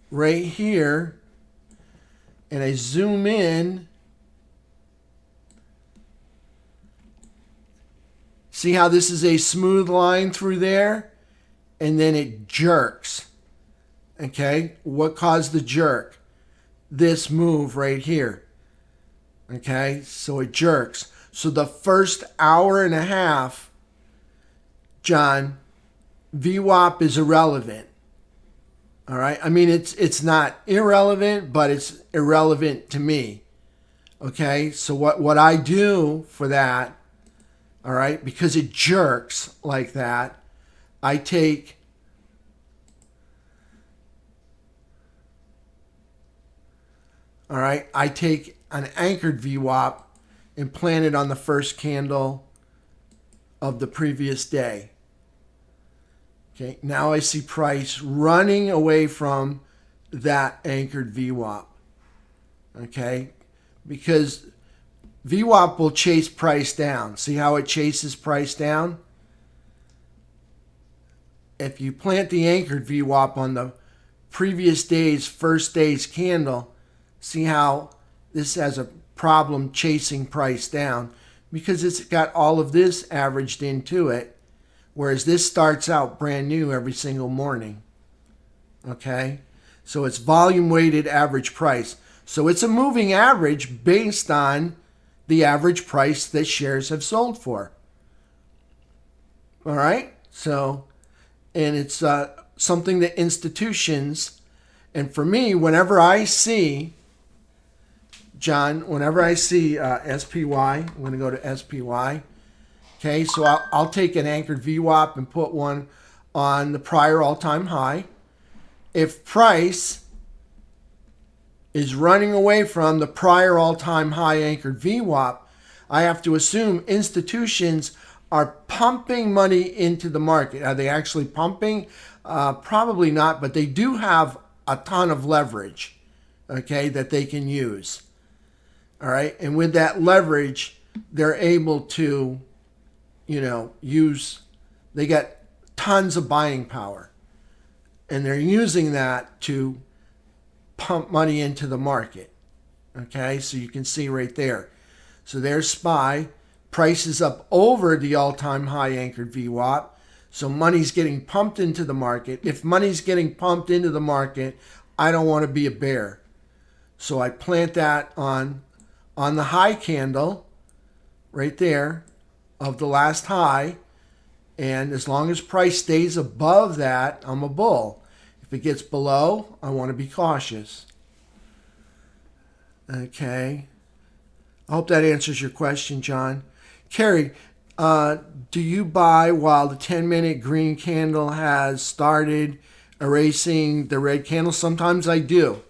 right here and I zoom in, see how this is a smooth line through there? And then it jerks. Okay, what caused the jerk? This move right here. Okay, so it jerks. So the first hour and a half, John, VWAP is irrelevant. All right, I mean it's not irrelevant, but it's irrelevant to me. Okay, so what I do for that, all right, because it jerks like that, I take an anchored VWAP and plant it on the first candle of the previous day. Okay, now I see price running away from that anchored VWAP. Okay, because VWAP will chase price down. See how it chases price down? If you plant the anchored VWAP on the previous day's first day's candle, see how this has a problem chasing price down because it's got all of this averaged into it, whereas this starts out brand new every single morning. Okay, so it's volume weighted average price. So it's a moving average based on the average price that shares have sold for. All right, so, and it's something that institutions, and for me, whenever I see John, whenever I see SPY, I'm going to go to SPY. Okay, so I'll take an anchored VWAP and put one on the prior all-time high. If price is running away from the prior all-time high anchored VWAP, I have to assume institutions are pumping money into the market. Are they actually pumping? Probably not, but they do have a ton of leverage, okay, that they can use. All right, and with that leverage, they're able to, they get tons of buying power. And they're using that to pump money into the market. Okay, so you can see right there. So there's SPY. Price is up over the all-time high anchored VWAP. So money's getting pumped into the market. If money's getting pumped into the market, I don't want to be a bear. So I plant that on the high candle right there of the last high. And as long as price stays above that, I'm a bull. If it gets below, I want to be cautious. Okay. I hope that answers your question, John. Carrie, do you buy while the 10-minute green candle has started erasing the red candle? Sometimes I do.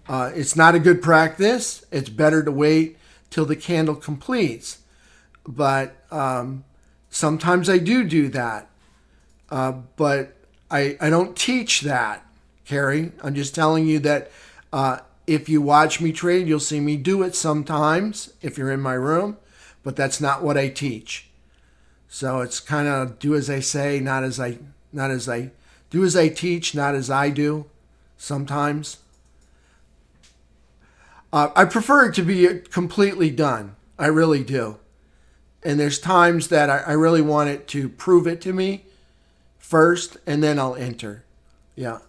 It's not a good practice. It's better to wait till the candle completes. But sometimes I do that. But I don't teach that, Carrie. I'm just telling you that if you watch me trade, you'll see me do it sometimes if you're in my room. But that's not what I teach. So it's kind of do as I say, not as I do as I teach, not as I do sometimes. I prefer it to be completely done. I really do. And there's times that I really want it to prove it to me first, and then I'll enter. Yeah.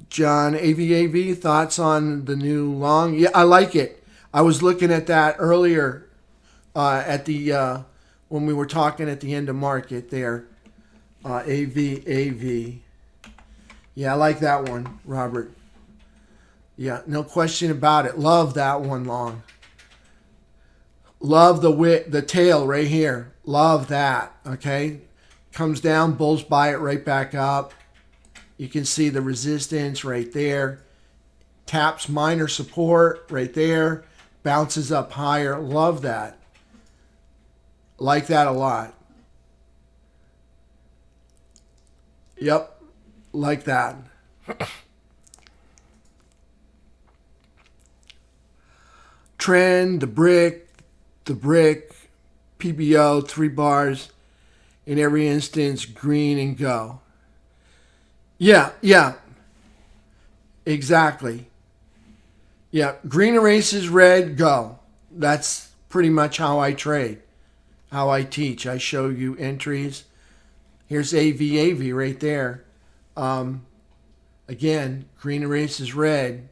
John, AVAV, thoughts on the new long? Yeah, I like it. I was looking at that earlier at the when we were talking at the end of market there. AV. Yeah, I like that one, Robert. Yeah, no question about it. Love that one long. Love the tail right here. Love that. Okay, comes down, bulls buy it right back up. You can see the resistance right there. Taps minor support right there. Bounces up higher. Love that. Like that a lot. Yep, like that. Trend, the brick, PBO, 3 bars, in every instance, green and go. Yeah, exactly. Yeah, green erases red, go. That's pretty much how I trade, how I teach. I show you entries. Here's AV right there. Again, green erases red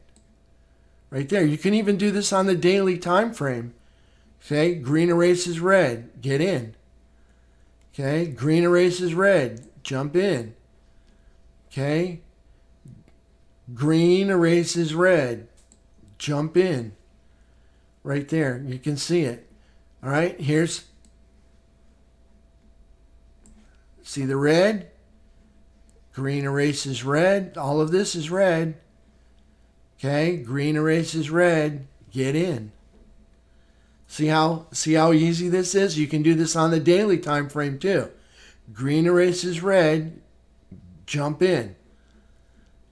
right there. You can even do this on the daily time frame. Okay, green erases red, get in. Okay, green erases red, jump in. Okay, green erases red, jump in. Right there, you can see it. All right, see the red? Green erases red, all of this is red. Okay, green erases red, get in. See how easy this is? You can do this on the daily time frame too. Green erases red, jump in.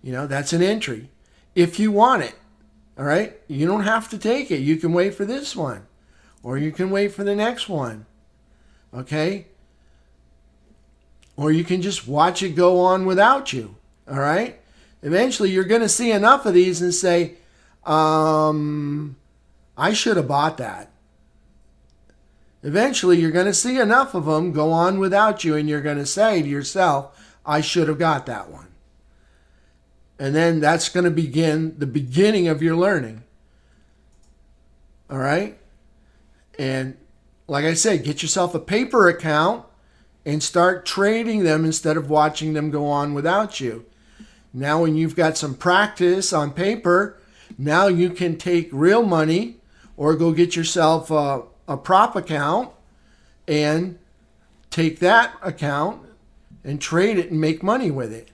That's an entry. If you want it, all right? You don't have to take it. You can wait for this one, or you can wait for the next one, okay? Or you can just watch it go on without you, all right? Eventually, you're going to see enough of these and say, I should have bought that. Eventually, you're going to see enough of them go on without you, and you're going to say to yourself, I should have got that one. And then that's going to begin the beginning of your learning. All right? And like I said, get yourself a paper account and start trading them instead of watching them go on without you. Now, when you've got some practice on paper, now you can take real money or go get yourself a prop account and take that account and trade it and make money with it.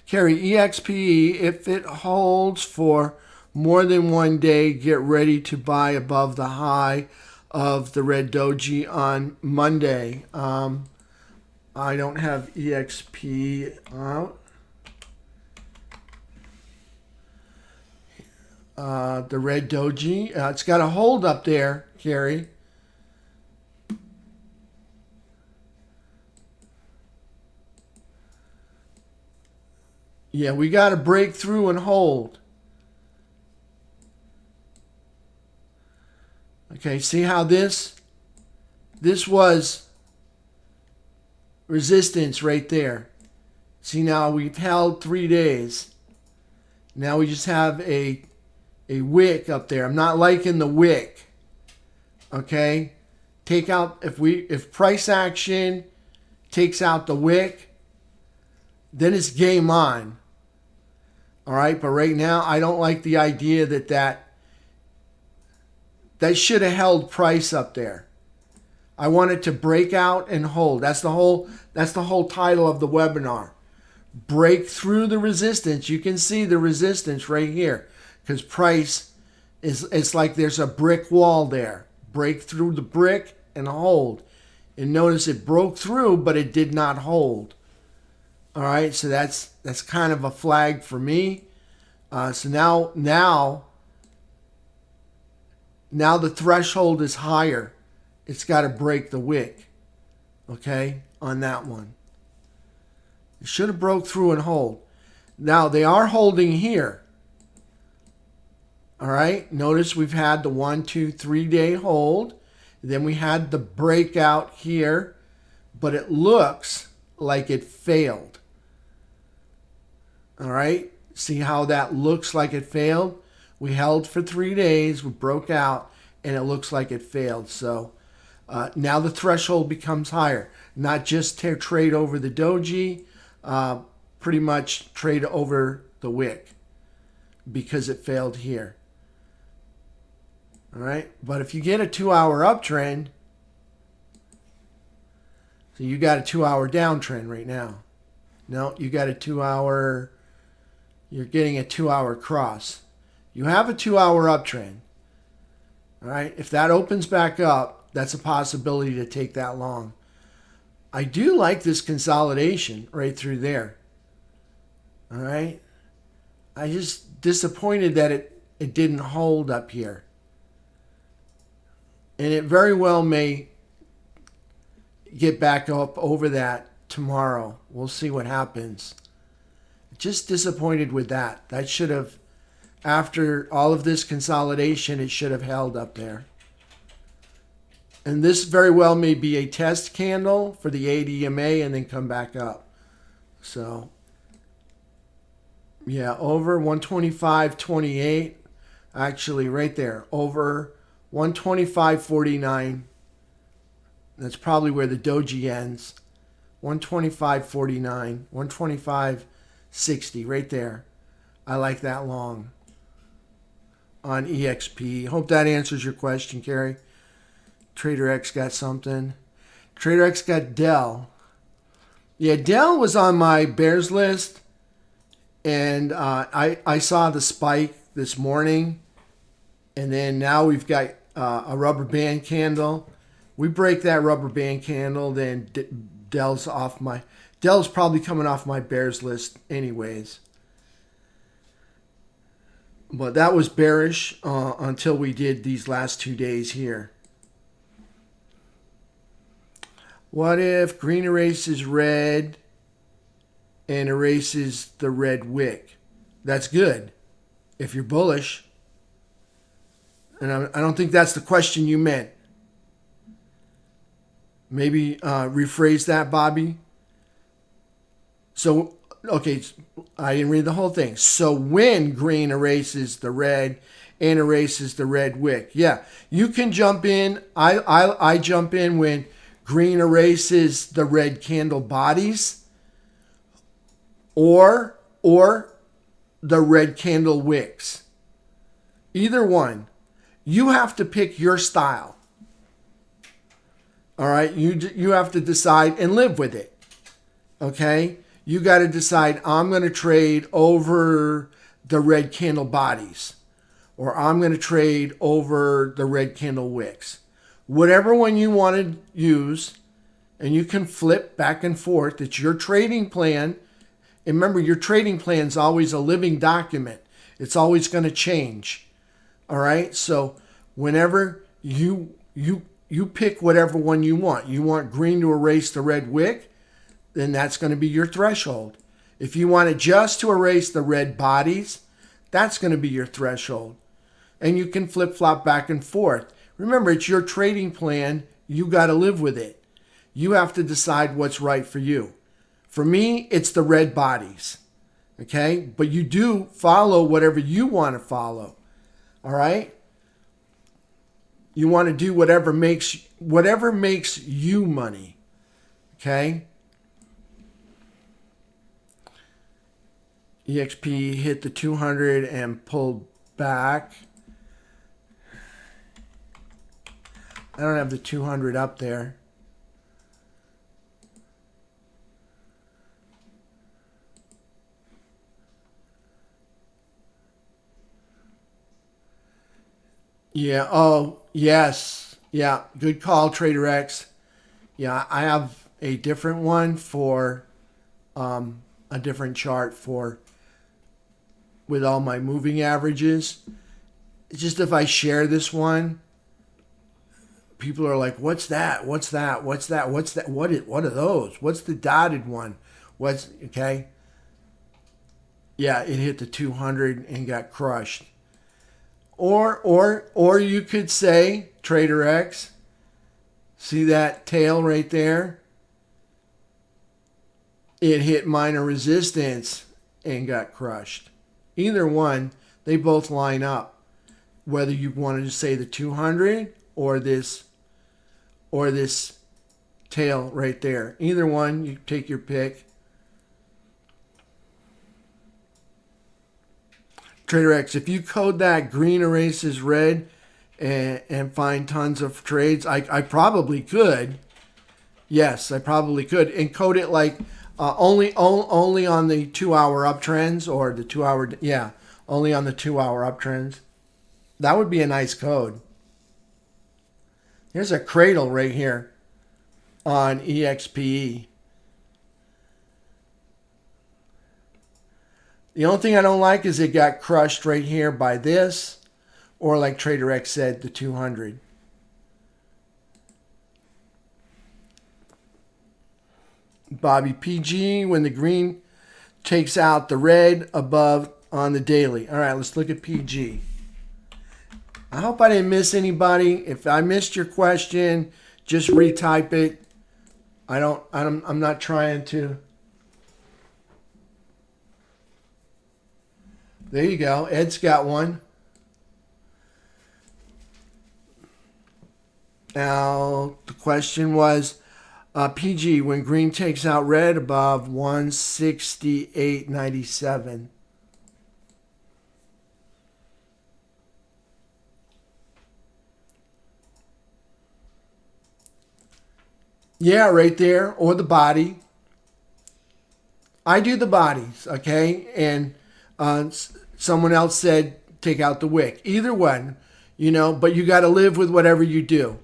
Carry EXPE, if it holds for more than one day, get ready to buy above the high of the red doji on Monday. I don't have EXP out. The red doji, it's got a hold up there, Carrie. Yeah, we got to break through and hold. Okay, see how this was resistance right there. See, now we've held 3 days. Now we just have a wick up there. I'm not liking the wick. Okay? Take out, if price action takes out the wick, then it's game on. All right, but right now I don't like the idea that should have held price up there. I want it to break out and hold. That's the whole title of the webinar. Break through the resistance. You can see the resistance right here because price it's like there's a brick wall there. Break through the brick and hold. And notice it broke through, but it did not hold. All right, so that's kind of a flag for me. So now the threshold is higher. It's got to break the wick, okay, on that one. It should have broke through and hold. Now, they are holding here. All right, notice we've had the 1, 2, 3 day hold. Then we had the breakout here, but it looks like it failed. All right, see how that looks like it failed? We held for 3 days, we broke out, and it looks like it failed. So now the threshold becomes higher. Not just to trade over the doji, pretty much trade over the wick because it failed here. All right, but if you get a 2-hour uptrend, so you got a 2-hour downtrend right now. No, you got a 2-hour, you're getting a 2-hour cross. You have a 2-hour uptrend. All right, if that opens back up, that's a possibility to take that long. I do like this consolidation right through there. All right, I just disappointed that it didn't hold up here. And it very well may get back up over that tomorrow. We'll see what happens. Just disappointed with that. That should have, after all of this consolidation, it should have held up there. And this very well may be a test candle for the ADMA and then come back up. So, yeah, over 125.28. Actually, right there, over 125.49. That's probably where the doji ends. 125.49, 125.60, right there. I like that long on EXP. Hope that answers your question, Carrie. Trader X got something. Trader X got Dell. Yeah, Dell was on my bears list, and I saw the spike this morning, and then now we've got a rubber band candle. We break that rubber band candle, then Dell's probably coming off my bears list anyways. But that was bearish until we did these last 2 days here. What if green erases red and erases the red wick? That's good if you're bullish. And I don't think that's the question you meant. Maybe rephrase that, Bobby. So, okay, I didn't read the whole thing. So when green erases the red and erases the red wick, yeah, you can jump in. I jump in when green erases the red candle bodies or the red candle wicks. Either one. You have to pick your style. All right, you have to decide and live with it. Okay, you got to decide, I'm going to trade over the red candle bodies, or I'm going to trade over the red candle wicks. Whatever one you want to use, and you can flip back and forth. It's your trading plan. And remember, your trading plan is always a living document. It's always going to change. All right, so whenever you pick whatever one you want. You want green to erase the red wick, then that's going to be your threshold. If you want it just to erase the red bodies, that's going to be your threshold. And you can flip-flop back and forth. Remember, it's your trading plan. You got to live with it. You have to decide what's right for you. For me, it's the red bodies. Okay? But you do follow whatever you want to follow. All right? You want to do whatever makes you money. Okay? EXP hit the 200 and pulled back. I don't have the 200 up there. Yeah. Oh, yes. Yeah. Good call, Trader X. Yeah, I have a different one for a different chart for with all my moving averages. It's just if I share this one, people are like, "What's that? What's that? What's that? What's that? What are those? What's the dotted one? What's okay?" Yeah, it hit the 200 and got crushed. Or you could say, Trader X, see that tail right there? It hit minor resistance and got crushed. Either one, they both line up. Whether you wanted to say the 200 or this tail right there. Either one, you take your pick. Trader X, if you code that green erases red and find tons of trades, I probably could. Yes, I probably could. And code it like only on the 2-hour uptrends or the 2-hour, yeah, only on the 2-hour uptrends. That would be a nice code. Here's a cradle right here on EXPE. The only thing I don't like is it got crushed right here by this, or like Trader X said, the 200. Bobby PG, when the green takes out the red above on the daily. All right, let's look at PG. I hope I didn't miss anybody. If I missed your question, just retype it. I'm not trying to. There you go. Ed's got one. Now, the question was, PG, when green takes out red above 168.97. Yeah, right there, or the body. I do the bodies, okay? And someone else said take out the wick. Either one, but you got to live with whatever you do.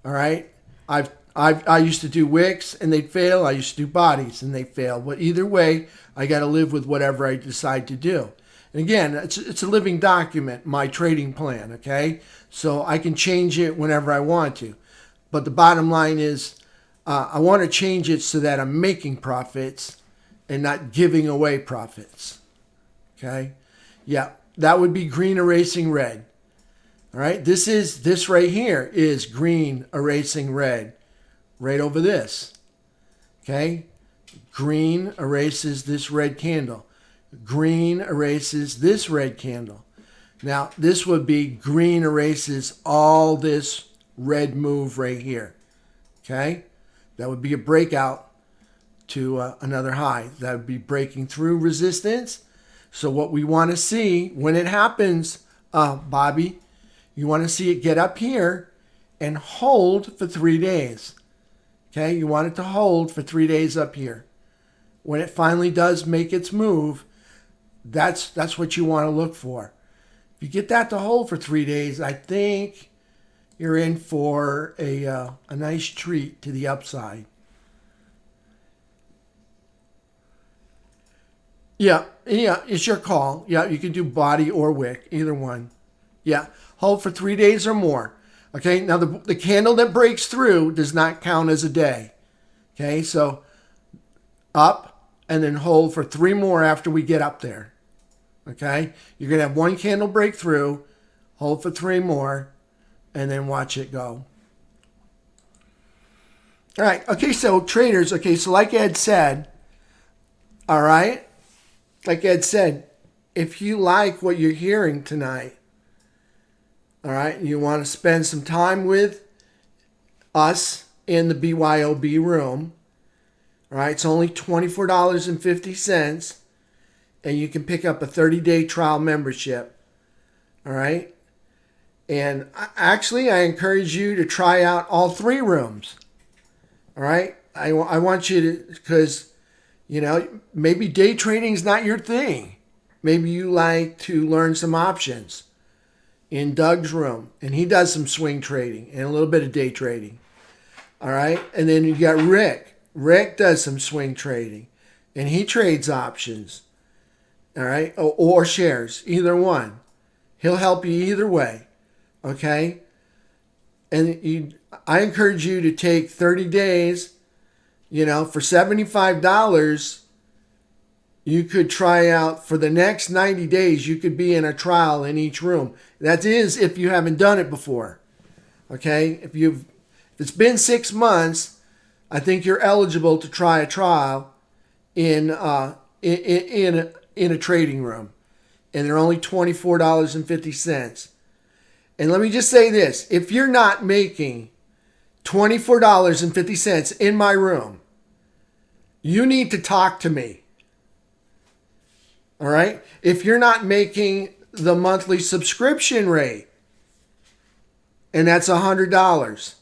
All right? I used to do wicks and they'd fail. I used to do bodies and they fail. But either way, I got to live with whatever I decide to do. And again, it's a living document, my trading plan, okay? So I can change it whenever I want to. But the bottom line is I want to change it so that I'm making profits and not giving away profits. Okay? Yeah, that would be green erasing red. All right? This right here is green erasing red. Right over this. Okay? Green erases this red candle. Green erases this red candle. Now, this would be green erases all this red move right here. Okay? That would be a breakout to another high. That would be breaking through resistance. So what we want to see when it happens, Bobby, you want to see it get up here and hold for 3 days. Okay, you want it to hold for 3 days up here. When it finally does make its move, that's what you want to look for. If you get that to hold for 3 days, I think you're in for a nice treat to the upside. Yeah, it's your call. Yeah, you can do body or wick, either one. Yeah, hold for 3 days or more. Okay, now the candle that breaks through does not count as a day. Okay, so up and then hold for 3 more after we get up there. Okay, you're going to have 1 candle break through, hold for 3 more, and then watch it go. All right, okay, so traders, so like Ed said, all right, like Ed said, if you like what you're hearing tonight, all right, you want to spend some time with us in the BYOB room, all right, it's only $24.50, and you can pick up a 30-day trial membership, all right? And actually, I encourage you to try out all 3 rooms, all right? I want you to, because, maybe day trading is not your thing. Maybe you like to learn some options in Doug's room, and he does some swing trading and a little bit of day trading. All right, and then you got Rick. Rick does some swing trading, and he trades options. All right, or shares, either one. He'll help you either way. Okay, and I encourage you to take 30 days. For $75. You could try out for the next 90 days. You could be in a trial in each room. That is if you haven't done it before. Okay? If it's been 6 months, I think you're eligible to try a trial in a trading room. and they're only $24.50. And let me just say this. If you're not making $24.50 in my room, you need to talk to me. All right? If you're not making the monthly subscription rate, and that's $100,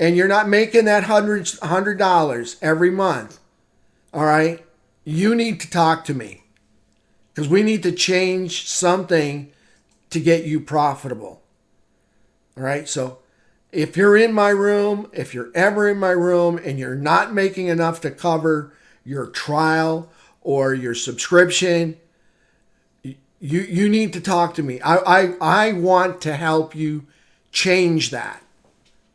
and you're not making that $100 every month, all right, you need to talk to me, because we need to change something to get you profitable. All right, so if you're in my room, if you're ever in my room and you're not making enough to cover your trial or your subscription, you need to talk to me. I want to help you change that.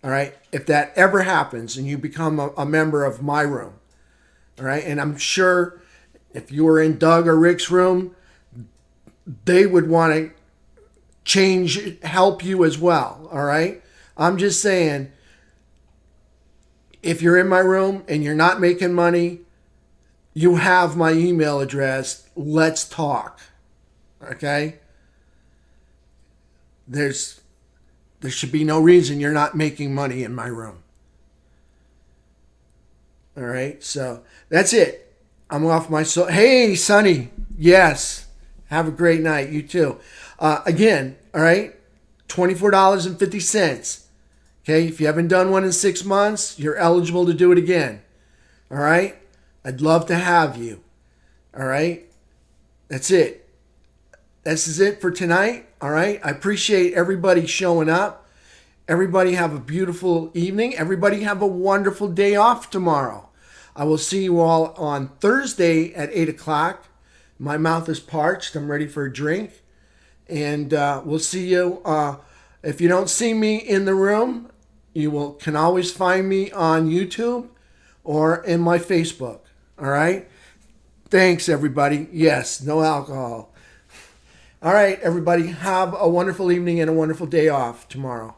All right, if that ever happens and you become a member of my room, all right, and I'm sure if you were in Doug or Rick's room, they would want to help you as well. All right, I'm just saying, if you're in my room and you're not making money, you have my email address. Let's talk. Okay, there should be no reason you're not making money in my room. All right, so that's it. I'm off my soul. Hey, Sonny. Yes. Have a great night. You too. Again, all right, $24.50. Okay, if you haven't done one in 6 months, you're eligible to do it again. All right, I'd love to have you. All right, that's it. This is it for tonight. All right, I appreciate everybody showing up. Everybody have a beautiful evening. Everybody have a wonderful day off tomorrow. I will see you all on Thursday at 8 o'clock. My mouth is parched. I'm ready for a drink. And we'll see you. If you don't see me in the room, you can always find me on YouTube or in my Facebook. All right? Thanks, everybody. Yes, no alcohol. All right, everybody. Have a wonderful evening and a wonderful day off tomorrow.